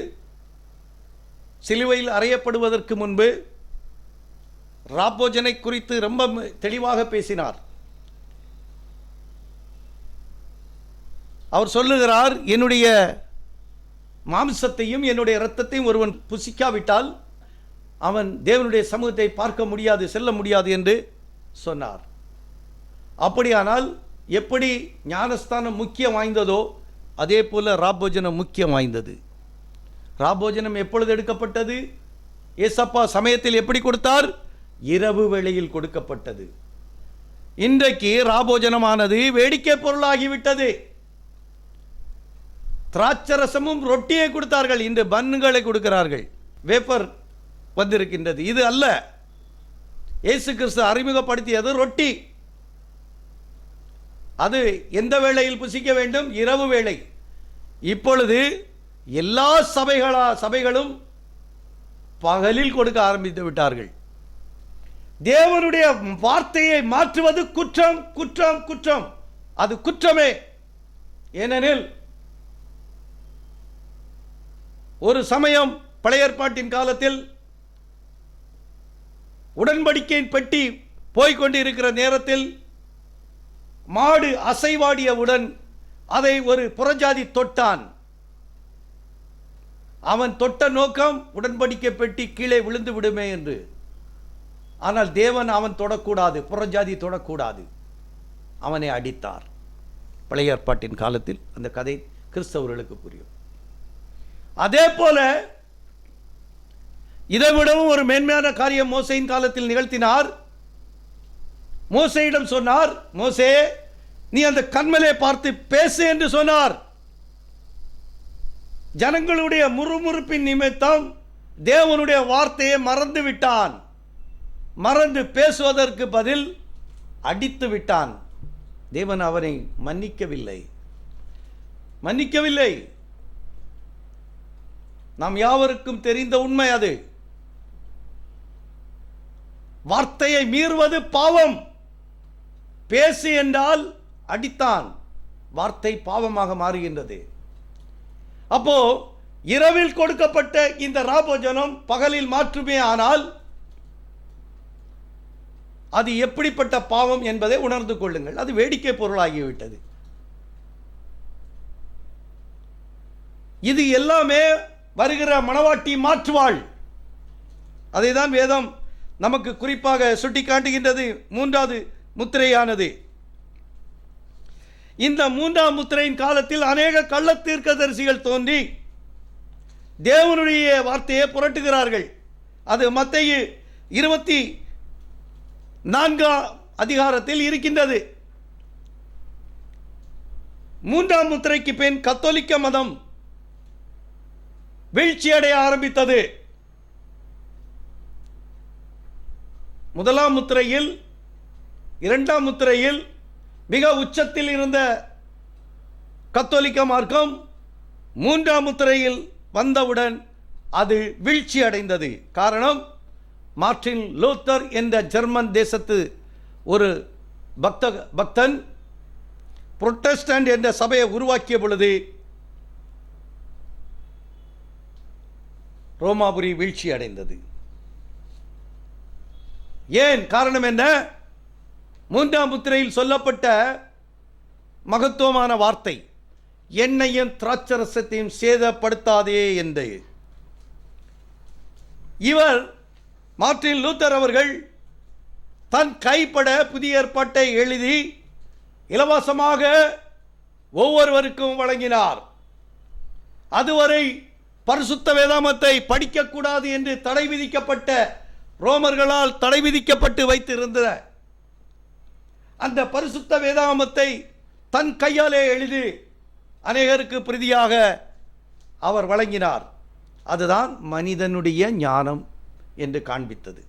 A: சிலுவையில் அறையப்படுவதற்கு முன்பு ராப்போஜனை குறித்து ரொம்ப தெளிவாக பேசினார். அவர் சொல்லுகிறார், என்னுடைய மாம்சத்தையும் என்னுடைய இரத்தத்தையும் ஒருவன் புசிக்காவிட்டால் அவன் தேவனுடைய சமூகத்தை பார்க்க முடியாது, செல்ல முடியாது என்று சொன்னார். அப்படியானால் எப்படி ஞானஸ்தானம் முக்கியம் வாய்ந்ததோ அதே போல ராப்போஜனம் முக்கியம் வாய்ந்தது. ராப்போஜனம் எப்பொழுது எடுக்கப்பட்டது? ஏசப்பா சமயத்தில் எப்படி கொடுத்தார்? இரவு வேளையில் கொடுக்கப்பட்டது. இன்றைக்கு ராபோஜனமானது வேடிக்கை பொருளாகிவிட்டது. திராட்சரசமும் ரொட்டியை கொடுத்தார்கள், இன்று பன்னுகளை கொடுக்கிறார்கள், வேப்பர் வந்திருக்கின்றது. இது அல்ல, இயேசு கிறிஸ்து அறிமுகப்படுத்தியது ரொட்டி. அது எந்த வேளையில் புசிக்க வேண்டும்? இரவு வேளை. இப்பொழுது எல்லா சபைகளும் பகலில் கொடுக்க ஆரம்பித்து விட்டார்கள். தேவனுடைய வார்த்தையை மாற்றுவது குற்றம், குற்றம், குற்றம். அது குற்றமே. ஏனெனில் ஒரு சமயம் பழைய ஏற்பாட்டின் காலத்தில் உடன்படிக்கையின் பெட்டி போய்கொண்டிருக்கிற நேரத்தில் மாடு அசைவாடியவுடன் அதை ஒரு புறஜாதி தொட்டான். அவன் தொட்ட நோக்கம் உடன்படிக்கை பெட்டி கீழே விழுந்து விடுமே என்று. ஆனால் தேவன் அவன் தொடக்கூடாது, புறஜாதி தொடக்கூடாது. அவனை அடித்தார். பழைய ஏற்பாட்டின் காலத்தில் அந்த கதை கிறிஸ்தவர்களுக்கு புரியும். அதே போல இதைவிடவும் ஒரு மேன்மையான காரியம் மோசேயின் காலத்தில் நிகழ்த்தினார். மோசேயிடம் சொன்னார், மோசே, நீ அந்த கன்மலை பார்த்து பேசு என்று சொன்னார். ஜனங்களுடைய முறுமுறுப்பின் நிமித்தம் தேவனுடைய வார்த்தையை மறந்து விட்டான். மறந்து பேசுவதற்கு பதில் அடித்து விட்டான். தேவன் அவனை மன்னிக்கவில்லை. நாம் யாவருக்கும் தெரிந்த உண்மை அது. வார்த்தையை மீறுவது பாவம். பேசு என்றால் அடித்தான். வார்த்தை பாவமாக மாறுகின்றது. அப்போ இரவில் கொடுக்கப்பட்ட இந்த ராபோஜனம் பகலில் மாற்றுமே. ஆனால் அது எப்படிப்பட்ட பாவம் என்பதை உணர்ந்து கொள்ளுங்கள். அது வேடிக்கை பொருளாகிவிட்டது. இது எல்லாமே வருகிற மணவாட்டி மாற்றுவாள். அதை தான் வேதம் நமக்கு குறிப்பாக சுட்டி காட்டுகின்றது. மூன்றாவது முத்திரையானது. இந்த மூன்றாம் முத்திரையின் காலத்தில் அநேக கள்ள தீர்க்கதரிசிகள் தோன்றி தேவனுடைய வார்த்தையை புரட்டுகிறார்கள். அது மத்தேயு 24 அதிகாரத்தில் இருக்கின்றது. மூன்றாம் முத்திரைக்கு பின் கத்தோலிக்க மதம் வீழ்ச்சியடைய ஆரம்பித்தது. முதலாம் முத்திரையில், இரண்டாம் முத்திரையில் மிக உச்சத்தில் இருந்த கத்தோலிக்க மார்க்கம் மூன்றாம் முத்திரையில் வந்தவுடன் அது வீழ்ச்சி அடைந்தது. காரணம், மார்ட்டின் லூத்தர் என்ற ஜெர்மன் தேசத்து ஒரு பக்தன் புரொட்டஸ்டன்ட் என்ற சபையை உருவாக்கிய பொழுது ரோமாபுரி வீழ்ச்சி அடைந்தது. ஏன்? காரணம் என்ன? மூன்றாம் முத்திரையில் சொல்லப்பட்ட மகத்துவமான வார்த்தை, எண்ணெயும் திராட்சரசத்தையும் சேதப்படுத்தாதே என்று. இவர் மார்ட்டின் லூத்தர் அவர்கள் தன் கைப்பட புதிய ஏற்பாட்டை எழுதி இலவசமாக ஒவ்வொருவருக்கும் வழங்கினார். அதுவரை பரிசுத்த வேதாமத்தை படிக்கக்கூடாது என்று தடை விதிக்கப்பட்ட, ரோமர்களால் தடை விதிக்கப்பட்டு வைத்திருந்த அந்த பரிசுத்த வேதாமத்தை தன் கையாலே எழுதி அநேகருக்கு பிரதியாக அவர் வழங்கினார். அதுதான் மனிதனுடைய ஞானம் என்று காண்பித்தது.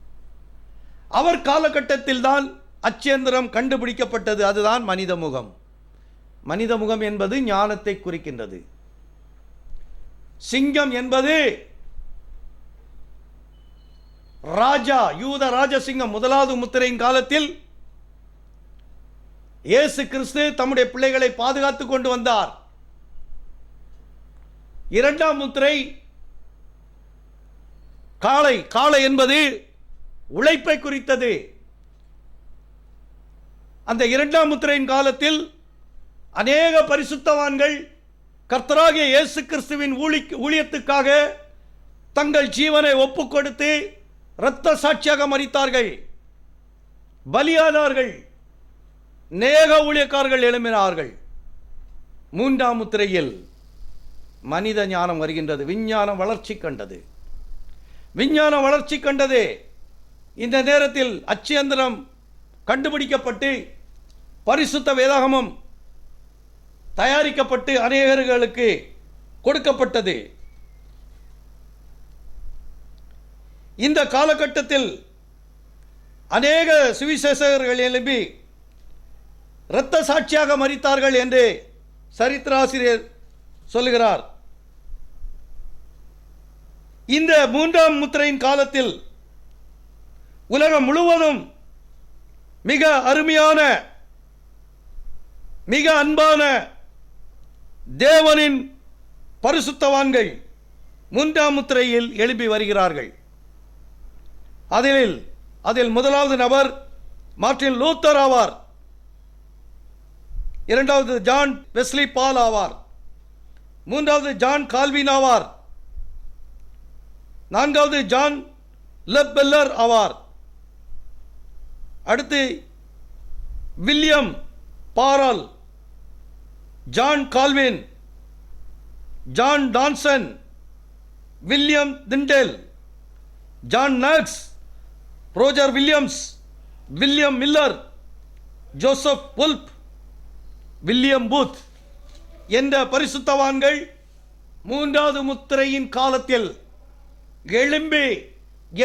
A: அவர் காலகட்டத்தில் தான் அச்சேந்திரம் கண்டுபிடிக்கப்பட்டது. அதுதான் மனித முகம். மனித முகம் என்பது ஞானத்தை குறிக்கின்றது. சிங்கம் என்பது ராஜா, யூத ராஜசிங்கம். முதலாவது முத்திரையின் காலத்தில் இயேசு கிறிஸ்து தம்முடைய பிள்ளைகளை பாதுகாத்துக் கொண்டு வந்தார். இரண்டாம் முத்திரை காளை. காளை என்பது உழைப்பை குறித்தது. அந்த இரண்டாம் முத்திரையின் காலத்தில் அநேக பரிசுத்தவான்கள் கர்த்தராகிய இயேசு கிறிஸ்துவின் ஊழியத்துக்காக தங்கள் ஜீவனை ஒப்புக் கொடுத்து இரத்த சாட்சியாக மரித்தார்கள், பலியானார்கள். அநேக ஊழியக்காரர்கள் எழும்பினார்கள். மூன்றாம் முத்திரையில் மனித ஞானம் வருகின்றது. விஞ்ஞானம் வளர்ச்சி கண்டது. விஞ்ஞானம் வளர்ச்சி கண்டது. இந்த நேரத்தில் அச்சேந்திரம் கண்டுபிடிக்கப்பட்டு பரிசுத்த வேதாகமம் தயாரிக்கப்பட்டு அநேகர்களுக்கு கொடுக்கப்பட்டது. இந்த காலகட்டத்தில் அநேக சுவிசேஷகர்கள் எழுப்பி இரத்த சாட்சியாக மரித்தார்கள் என்று சரித்திராசிரியர் சொல்லுகிறார். இந்த மூன்றாம் முத்திரையின் காலத்தில் உலகம் முழுவதும் மிக அருமையான, மிக அன்பான தேவனின் பரிசுத்தவான்கள் மூன்றாம் முத்திரையில் எழுப்பி வருகிறார்கள். அதில் முதலாவது நபர் மார்ட்டின் லூத்தர் ஆவார். இரண்டாவது ஜான் வெஸ்லி பால் ஆவார். மூன்றாவது ஜான் கால்வின் ஆவார். நான்காவது ஜான் லெப்பெல்லர் ஆவார். அடுத்து William Farel, John Calvin, John டான்சன், William Tyndale, John Knox, Roger Williams, William Miller, Joseph Wolff, William Booth என்ற பரிசுத்தவான்கள் மூன்றாவது முத்திரையின் காலத்தில் எழும்பி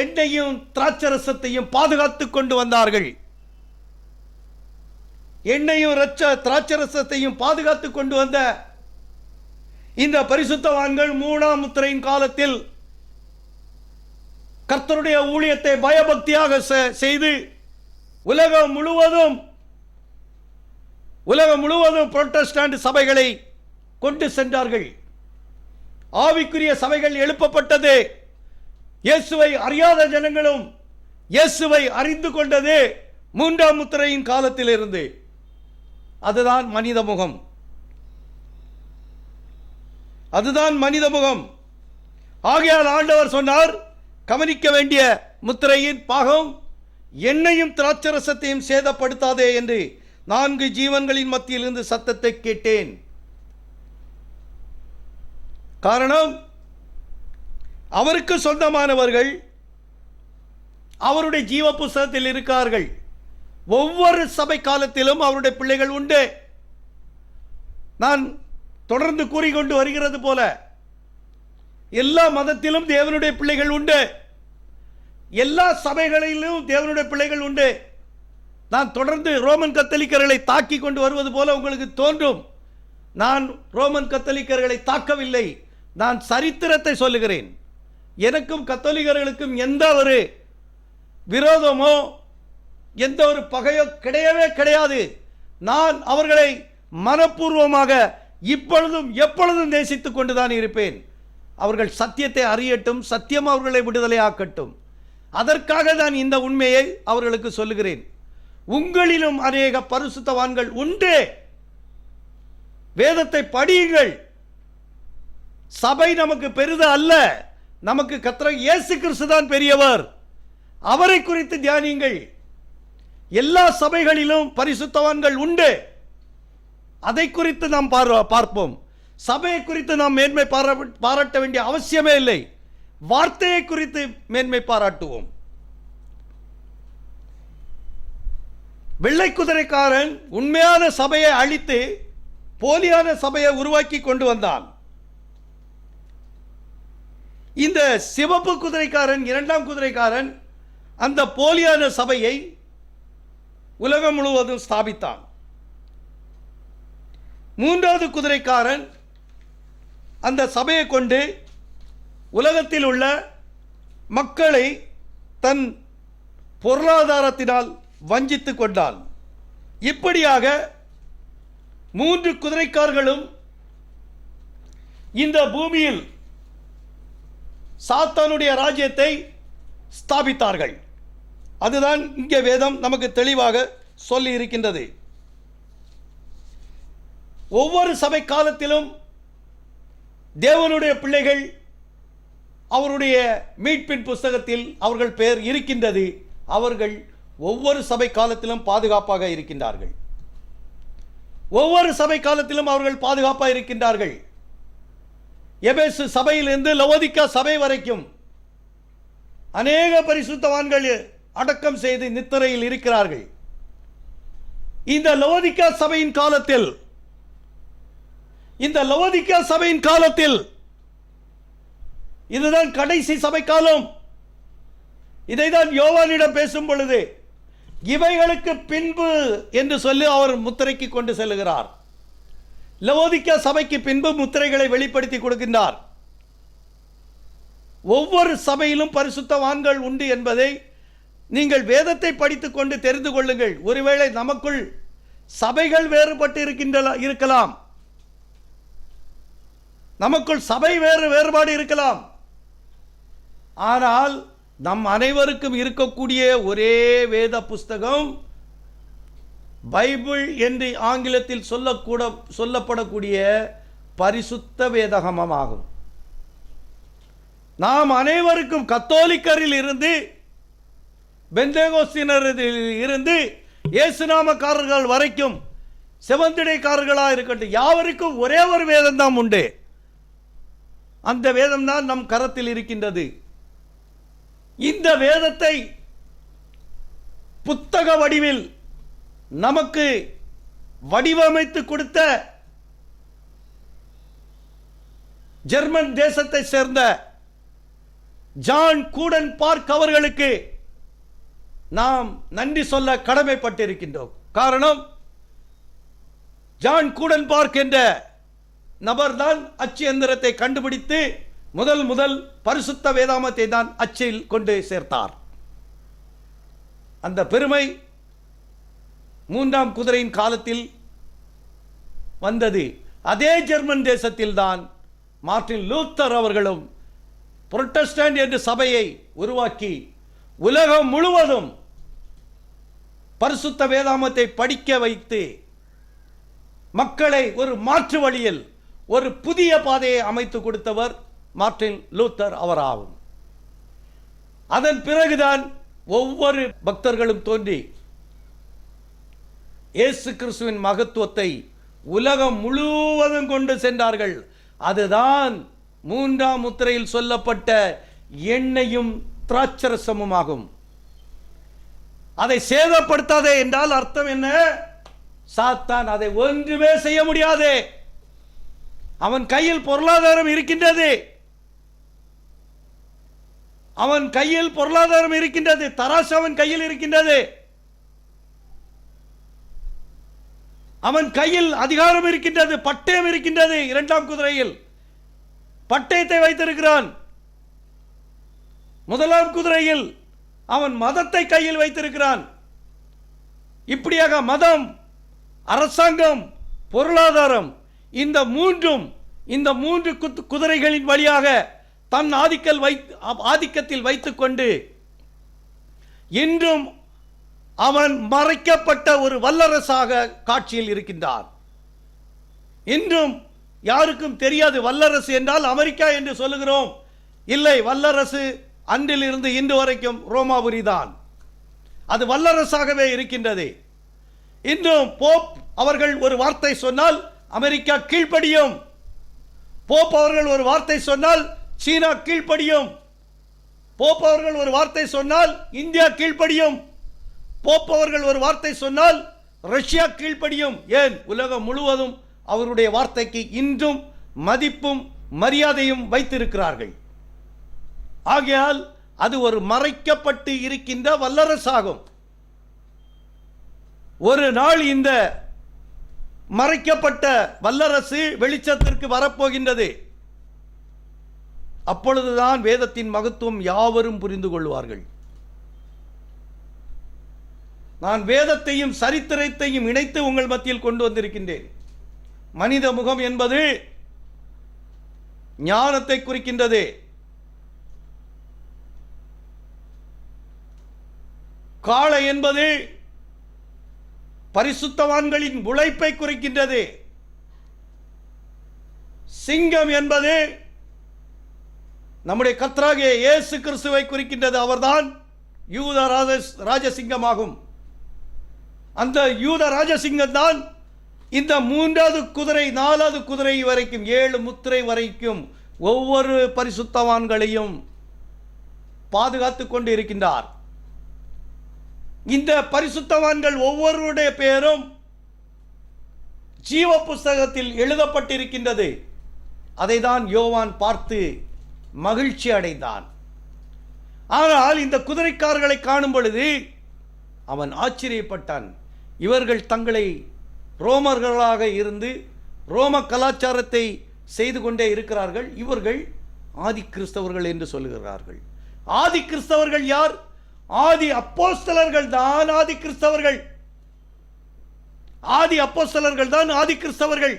A: எண்ணெயும் திராட்சரசத்தையும் பாதுகாத்துக் கொண்டு வந்தார்கள். எண்ணெயும் திராட்சரசத்தையும் பாதுகாத்துக் கொண்டு வந்த இந்த பரிசுத்தவான்கள் மூணாம் முத்திரையின் காலத்தில் கர்த்தருடைய ஊழியத்தை பயபக்தியாக செய்து உலகம் முழுவதும் புரோட்டஸ்டன்ட் சபைகளை கொண்டு சென்றார்கள். ஆவிக்குரிய சபைகள் எழுப்பப்பட்டது. இயேசுவை அறியாத ஜனங்களும் இயேசுவை அறிந்து கொண்டது மூன்றாம் முத்திரையின் காலத்தில் இருந்து. அதுதான் மனித முகம். அதுதான் மனித முகம். ஆகையால் ஆண்டவர் சொன்னார், கவனிக்க வேண்டிய முத்திரையின் பாகம், எண்ணெயும் திராட்சரசத்தையும் சேதப்படுத்தாதே என்று 4 ஜீவன்களின் மத்தியிலிருந்து சத்தத்தை கேட்டேன். காரணம், அவருக்கு சொந்தமானவர்கள் அவருடைய ஜீவ புஸ்தகத்தில் இருக்கிறார்கள். ஒவ்வொரு சபை காலத்திலும் அவருடைய பிள்ளைகள் உண்டு. நான் தொடர்ந்து கூறிக்கொண்டு வருகிறது போல எல்லா மதத்திலும் தேவனுடைய பிள்ளைகள் உண்டு. எல்லா சபைகளிலும் தேவனுடைய பிள்ளைகள் உண்டு. நான் தொடர்ந்து ரோமன் கத்தோலிக்கர்களை தாக்கி கொண்டு வருவது போல உங்களுக்கு தோன்றும். நான் ரோமன் கத்தோலிக்கர்களை தாக்கவில்லை. நான் சரித்திரத்தை சொல்லுகிறேன். எனக்கும் கத்தோலிக்கர்களுக்கும் எந்த ஒரு விரோதமோ எந்த ஒரு பகையோ கிடையவே கிடையாது. நான் அவர்களை மனப்பூர்வமாக இப்பொழுதும் எப்பொழுதும் நேசித்துக் கொண்டுதான் இருப்பேன். அவர்கள் சத்தியத்தை அறியட்டும், சத்தியம் அவர்களை விடுதலை ஆக்கட்டும். அதற்காக நான் இந்த உண்மையை அவர்களுக்கு சொல்லுகிறேன். உங்களிலும் அநேக பரிசுத்தவான்கள் உண்டு. வேதத்தை படியுங்கள். சபை நமக்கு பெரிது அல்ல. நமக்கு கர்த்தர் இயேசு கிறிஸ்து தான் பெரியவர். அவரை குறித்து தியானியுங்கள். எல்லா சபைகளிலும் பரிசுத்தவான்கள் உண்டு. அதை குறித்து நாம் பார்ப்போம். சபையை குறித்து நாம் மேன்மை பாராட்ட வேண்டிய அவசியமே இல்லை. வார்த்தையை குறித்து மேன்மை பாராட்டுவோம். வெள்ளை குதிரைக்காரன் உண்மையான சபையை அழித்து போலியான சபையை உருவாக்கி கொண்டு வந்தான். இந்த சிவப்பு குதிரைக்காரன், இரண்டாம் குதிரைக்காரன், அந்த போலியான சபையை உலகம் முழுவதும் ஸ்தாபித்தான். மூன்றாவது குதிரைக்காரன் அந்த சபையை கொண்டு உலகத்தில் உள்ள மக்களை தன் பொருளாதாரத்தினால் வஞ்சித்துக் கொண்டான். இப்படியாக 3 குதிரைக்காரர்களும் இந்த பூமியில் சாத்தானுடைய ராஜ்யத்தை ஸ்தாபித்தார்கள். அதுதான் இங்கே வேதம் நமக்கு தெளிவாக சொல்லி இருக்கின்றது. ஒவ்வொரு சபை காலத்திலும் தேவனுடைய பிள்ளைகள் அவருடைய மீட்பின் புஸ்தகத்தில் அவர்கள் பெயர் இருக்கின்றது. அவர்கள் ஒவ்வொரு சபை காலத்திலும் பாதுகாப்பாக இருக்கின்றார்கள். ஒவ்வொரு சபை காலத்திலும் அவர்கள் பாதுகாப்பாக இருக்கின்றார்கள். எபேசு சபையிலிருந்து லவோதிக்கா சபை வரைக்கும் அநேக பரிசுத்தவான்கள் அடக்கம் செய்து நித்திரையில் இருக்கிறார்கள். இந்த லவோதிக்கா சபையின் காலத்தில், இந்த லவோதிக்கா சபையின் காலத்தில், இதுதான் கடைசி சபை காலம். இதைதான் யோவானிடம் பேசும் பொழுது இவைகளுக்கு பின்பு என்று சொல்லி அவர் முத்திரைக்கு கொண்டு செல்கிறார். லவோதிக்கா சபைக்கு பின்பு முத்திரைகளை வெளிப்படுத்தி கொடுக்கின்றார். ஒவ்வொரு சபையிலும் பரிசுத்தவான்கள் உண்டு என்பதை நீங்கள் வேதத்தை படித்துக் கொண்டு தெரிந்து கொள்ளுங்கள். ஒருவேளை நமக்குள் சபைகள் வேறுபட்டு இருக்கலாம், நமக்குள் சபை வேறுபாடு இருக்கலாம். ஆனால் நம் அனைவருக்கும் இருக்கக்கூடிய ஒரே வேத புஸ்தகம் பைபிள் என்று ஆங்கிலத்தில் சொல்லப்படக்கூடிய பரிசுத்த வேதாகமமாகும். நாம் அனைவருக்கும் கத்தோலிக்கரில் இருந்து, பெந்தேகோஸ்தினரில் இருந்து, இயேசுநாமக்காரர்கள் வரைக்கும், செவந்திடைக்காரர்களாக இருக்கட்டும், யாவருக்கும் ஒரே ஒரு வேதம் தான் உண்டு. அந்த வேதம் தான் நம் கரத்தில் இருக்கின்றது. இந்த வேதத்தை புத்தக வடிவில் நமக்கு வடிவமைத்து கொடுத்த ஜெர்மன் தேசத்தை சேர்ந்த ஜான் கூடன் பார்க் அவர்களுக்கு நாம் நன்றி சொல்ல கடமைப்பட்டிருக்கின்றோம். காரணம், ஜான் கூடன் பார்க் என்ற நபர்தான் அச்சு எந்திரத்தை கண்டுபிடித்து முதல் பரிசுத்த வேதாமத்தை தான் அச்சில் கொண்டு சேர்த்தார். அந்த பெருமை மூன்றாம் குதிரையின் காலத்தில் வந்தது. அதே ஜெர்மன் தேசத்தில் தான் மார்ட்டின் லூத்தர் அவர்களும் புரொட்டஸ்டன்ட் என்ற சபையை உருவாக்கி உலகம் முழுவதும் பரிசுத்த வேதாமத்தை படிக்க வைத்து மக்களை ஒரு மாற்று வழியில் ஒரு புதிய பாதையை அமைத்து கொடுத்தவர் மார்ட்டின் லூத்தர் அவராகும். அதன் பிறகுதான் ஒவ்வொரு பக்தர்களும் தோன்றி இயேசு கிறிஸ்துவின் மகத்துவத்தை உலகம் முழுவதும் கொண்டு சென்றார்கள். அதுதான் மூன்றாம் முத்திரையில் சொல்லப்பட்ட எண்ணெயும் திராட்சரசமும் ஆகும். அதை சேதப்படுத்தாதே என்றால் அர்த்தம் என்ன? சாத்தான் அதை ஒன்றுமே செய்ய முடியாது. அவன் கையில் பொருளாதாரம் இருக்கின்றது, அவன் கையில் பொருளாதாரம் இருக்கின்றது, தராசு அவன் கையில் இருக்கின்றது, அவன் கையில் அதிகாரம் இருக்கின்றது, பட்டயம் இருக்கின்றது. இரண்டாம் குதிரையில் பட்டயத்தை வைத்திருக்கிறான். முதலாம் குதிரையில் அவன் மதத்தை கையில் வைத்திருக்கிறான். இப்படியாக மதம், அரசாங்கம், பொருளாதாரம், இந்த மூன்று குதிரைகளின் வழியாக தன் ஆதிக்கத்தில் வைத்துக் கொண்டு இன்றும் அவன் மறைக்கப்பட்ட ஒரு வல்லரசாக காட்சியில் இருக்கின்றான். இன்றும் யாருக்கும் தெரியாது. வல்லரசு என்றால் அமெரிக்கா என்று சொல்லுகிறோம். இல்லை, வல்லரசு அன்றிலிருந்து இன்று வரைக்கும் ரோமாபுரி தான். அது வல்லரசாகவே இருக்கின்றது. இன்றும் போப் அவர்கள் ஒரு வார்த்தை சொன்னால் அமெரிக்கா கீழ்ப்படியும். போப் அவர்கள் ஒரு வார்த்தை சொன்னால் சீனா கீழ்ப்படியும். போப் அவர்கள் ஒரு வார்த்தை சொன்னால் இந்தியா கீழ்ப்படியும். போப் அவர்கள் ஒரு வார்த்தை சொன்னால் ரஷ்யா கீழ்ப்படியும். ஏன்? உலகம் முழுவதும் அவருடைய வார்த்தைக்கு இன்றும் மதிப்பும் மரியாதையும் வைத்திருக்கிறார்கள். ஆகையால் அது ஒரு மறைக்கப்பட்டு இருக்கின்ற வல்லரசாகும். ஒரு நாள் இந்த மறைக்கப்பட்ட வல்லரசு வெளிச்சத்திற்கு வரப்போகின்றது. அப்பொழுதுதான் வேதத்தின் மகத்துவம் யாவரும் புரிந்து கொள்வார்கள். நான் வேதத்தையும் சரித்திரத்தையும் இணைத்து உங்கள் மத்தியில் கொண்டு வந்திருக்கின்றேன். மனித முகம் என்பது ஞானத்தை குறிக்கின்றது. காளை என்பது பரிசுத்தவான்களின் உழைப்பை குறிக்கின்றது. சிங்கம் என்பது நம்முடைய கர்த்தராகிய இயேசு கிறிஸ்துவை குறிக்கின்றது. அவர்தான் யூத ராஜசிங்கமாகும். அந்த யூத ராஜசிங்கம் தான் இந்த மூன்றாவது குதிரை, நாலாவது குதிரை வரைக்கும், 7 முத்திரை வரைக்கும் ஒவ்வொரு பரிசுத்தவான்களையும் பாதுகாத்துக் கொண்டு இருக்கின்றார். இந்த பரிசுத்தவான்கள் ஒவ்வொருடைய பெயரும் ஜீவ புஸ்தகத்தில் எழுதப்பட்டிருக்கின்றது. அதை தான் யோவான் பார்த்து மகிழ்ச்சி அடைந்தான். ஆனால் இந்த குதிரைக்காரர்களை காணும் பொழுது அவன் ஆச்சரியப்பட்டான். இவர்கள் தங்களை ரோமர்களாக இருந்து ரோம கலாச்சாரத்தை செய்து கொண்டே இருக்கிறார்கள். இவர்கள் ஆதி கிறிஸ்தவர்கள் என்று சொல்லுகிறார்கள். ஆதி கிறிஸ்தவர்கள் யார்? ஆதி அப்போஸ்தலர்கள் தான் ஆதி கிறிஸ்தவர்கள். ஆதி அப்போஸ்தலர்கள் தான் ஆதி கிறிஸ்தவர்கள்.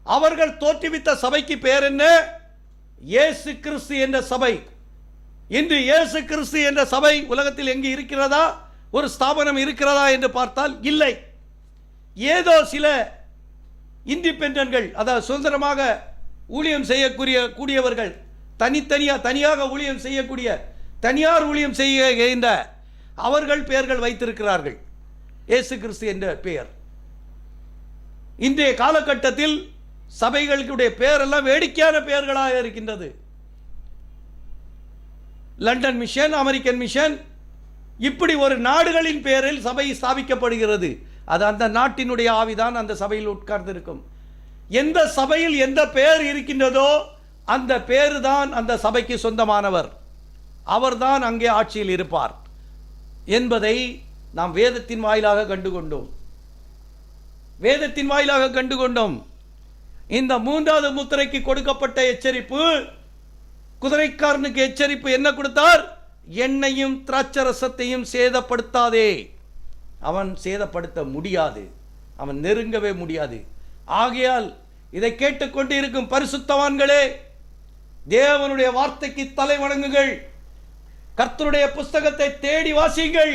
A: அவர்கள் தோற்றுவித்த சபைக்கு பெயர் என்ன? இயேசு கிறிஸ்து என்ற சபை. இன்று இயேசு கிறிஸ்து என்ற சபை உலகத்தில் எங்கு இருக்கிறதா? ஒரு ஸ்தாபனம் இருக்கிறதா என்று பார்த்தால் இல்லை. ஏதோ சில இண்டிபெண்டன்ட்கள், அதாவது சுதந்திரமாக ஊழியம் செய்யக்கூடியவர்கள், தனியாக ஊழியம் செய்யக்கூடிய தனியார் ஊழியம் செய்கின்ற அவர்கள் பெயர்கள் வைத்திருக்கிறார்கள் இயேசு கிறிஸ்து என்ற பெயர். இன்றைய காலகட்டத்தில் சபைகளுடைய பெயரெல்லாம் வேடிக்கையான பெயர்களாக இருக்கின்றது. லண்டன் மிஷன், அமெரிக்கன் மிஷன், இப்படி ஒரு நாடுகளின் பெயரில் சபை ஸ்தாபிக்கப்படுகிறது. அது அந்த நாட்டினுடைய ஆவிதான் அந்த சபையில் உட்கார்ந்து இருக்கும். எந்த சபையில் எந்த பெயர் இருக்கின்றதோ அந்த பேரு தான் அந்த சபைக்கு சொந்தமானவர். அவர்தான் அங்கே ஆட்சியில் இருப்பார் என்பதை நாம் வேதத்தின் வாயிலாக கண்டுகொண்டோம். வேதத்தின் வாயிலாக கண்டுகொண்டோம். இந்த மூன்றாவது முத்திரைக்கு கொடுக்கப்பட்ட எச்சரிப்பு, குதிரைக்காரனுக்கு எச்சரிப்பு என்ன கொடுத்தார்? எண்ணெயும் திராட்சரசத்தையும் சேதப்படுத்தாதே. அவன் சேதப்படுத்த முடியாது, அவன் நெருங்கவே முடியாது. ஆகையால் இதை கேட்டுக்கொண்டு இருக்கும் பரிசுத்தவான்களே, தேவனுடைய வார்த்தைக்கு தலை வணங்குங்கள். கர்த்தருடைய புஸ்தகத்தை தேடி வாசியுங்கள்.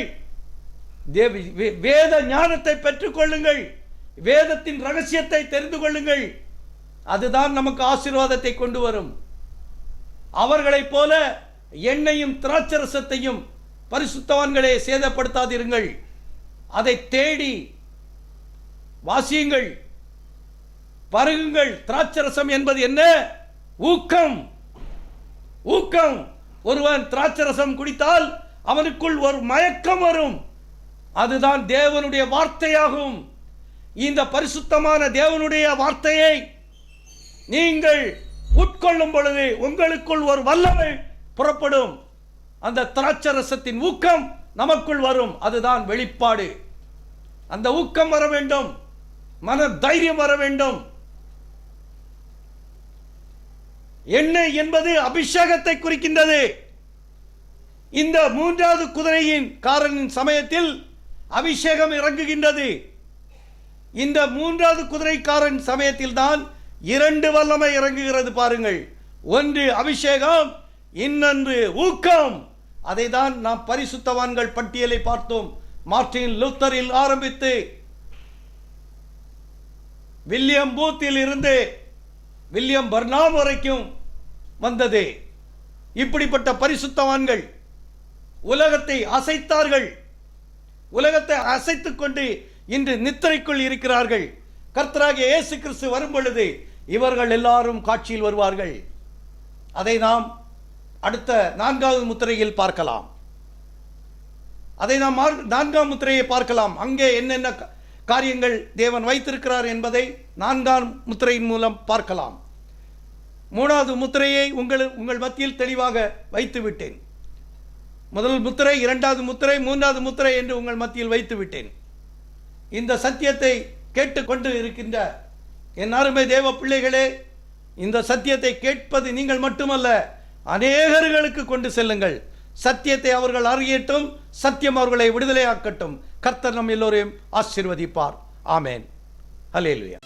A: வேத ஞானத்தை பெற்றுக்கொள்ளுங்கள். வேதத்தின் ரகசியத்தை தெரிந்து கொள்ளுங்கள். அதுதான் நமக்கு ஆசீர்வாதத்தை கொண்டு வரும். அவர்களைப் போல எண்ணெயும் திராட்சரசத்தையும் பரிசுத்தவான்களே சேதப்படுத்தாதிருங்கள். அதை தேடி வாசியுங்கள், பருகுங்கள். திராட்சரசம் என்பது என்ன? ஊக்கம். ஊக்கம். ஒருவன் திராட்சரசம் குடித்தால் அவனுக்குள் ஒரு மயக்கம் வரும். அதுதான் தேவனுடைய வார்த்தையாகும். இந்த பரிசுத்தமான தேவனுடைய வார்த்தையை நீங்கள் உட்கொள்ளும் பொழுது உங்களுக்குள் ஒரு வல்லமை புறப்படும். அந்த திராட்சரசத்தின் ஊக்கம் நமக்குள் வரும். அதுதான் வெளிப்பாடு. அந்த ஊக்கம் வர வேண்டும், மன தைரியம் வர வேண்டும். எண்ணெய் என்பது அபிஷேகத்தை குறிக்கின்றது. இந்த மூன்றாவது குதிரையின் காரனின் சமயத்தில் அபிஷேகம் இறங்குகின்றது. இந்த மூன்றாவது குதிரைக்காரன் சமயத்தில் தான் இரண்டு வல்லமை இறங்குகிறது. பாருங்கள், ஒன்று அபிஷேகம், இன்னொன்று ஊக்கம். அதை தான் நாம் பரிசுத்தவான்கள் பட்டியலை பார்த்தோம். மார்ட்டின் லூத்தரில் ஆரம்பித்து வில்லியம் பூத்தில் இருந்து வில்லியம் பர்னாம் வரைக்கும் வந்தது. இப்படிப்பட்ட பரிசுத்தவான்கள் உலகத்தை அசைத்தார்கள். உலகத்தை அசைத்துக் கொண்டு இன்று நித்திரைக்குள் இருக்கிறார்கள். கர்த்தராகிய இயேசு கிறிஸ்து வரும் பொழுது இவர்கள் எல்லாரும் காட்சியில் வருவார்கள். அதை நாம் அடுத்த நான்காவது முத்திரையில் பார்க்கலாம். அதை நாம் நான்காம் முத்திரையை பார்க்கலாம். அங்கே என்னென்ன காரியங்கள் தேவன் வைத்திருக்கிறார் என்பதை நான்காம் முத்திரையின் மூலம் பார்க்கலாம். மூணாவது முத்திரையை உங்கள் மத்தியில் தெளிவாக வைத்து விட்டேன். முதல் முத்திரை, இரண்டாவது முத்திரை, மூன்றாவது முத்திரை என்று உங்கள் மத்தியில் வைத்து விட்டேன். இந்த சத்தியத்தை கேட்டுக்கொண்டு இருக்கின்ற என் அருமை தேவ பிள்ளைகளே, இந்த சத்தியத்தை கேட்பது நீங்கள் மட்டுமல்ல, அநேகர்களுக்கு கொண்டு செல்லுங்கள். சத்தியத்தை அவர்கள் அறியட்டும், சத்தியம் அவர்களை விடுதலையாக்கட்டும். கர்த்தர் நம் எல்லோரையும் ஆசீர்வதிப்பார். ஆமேன். அல்லேலூயா.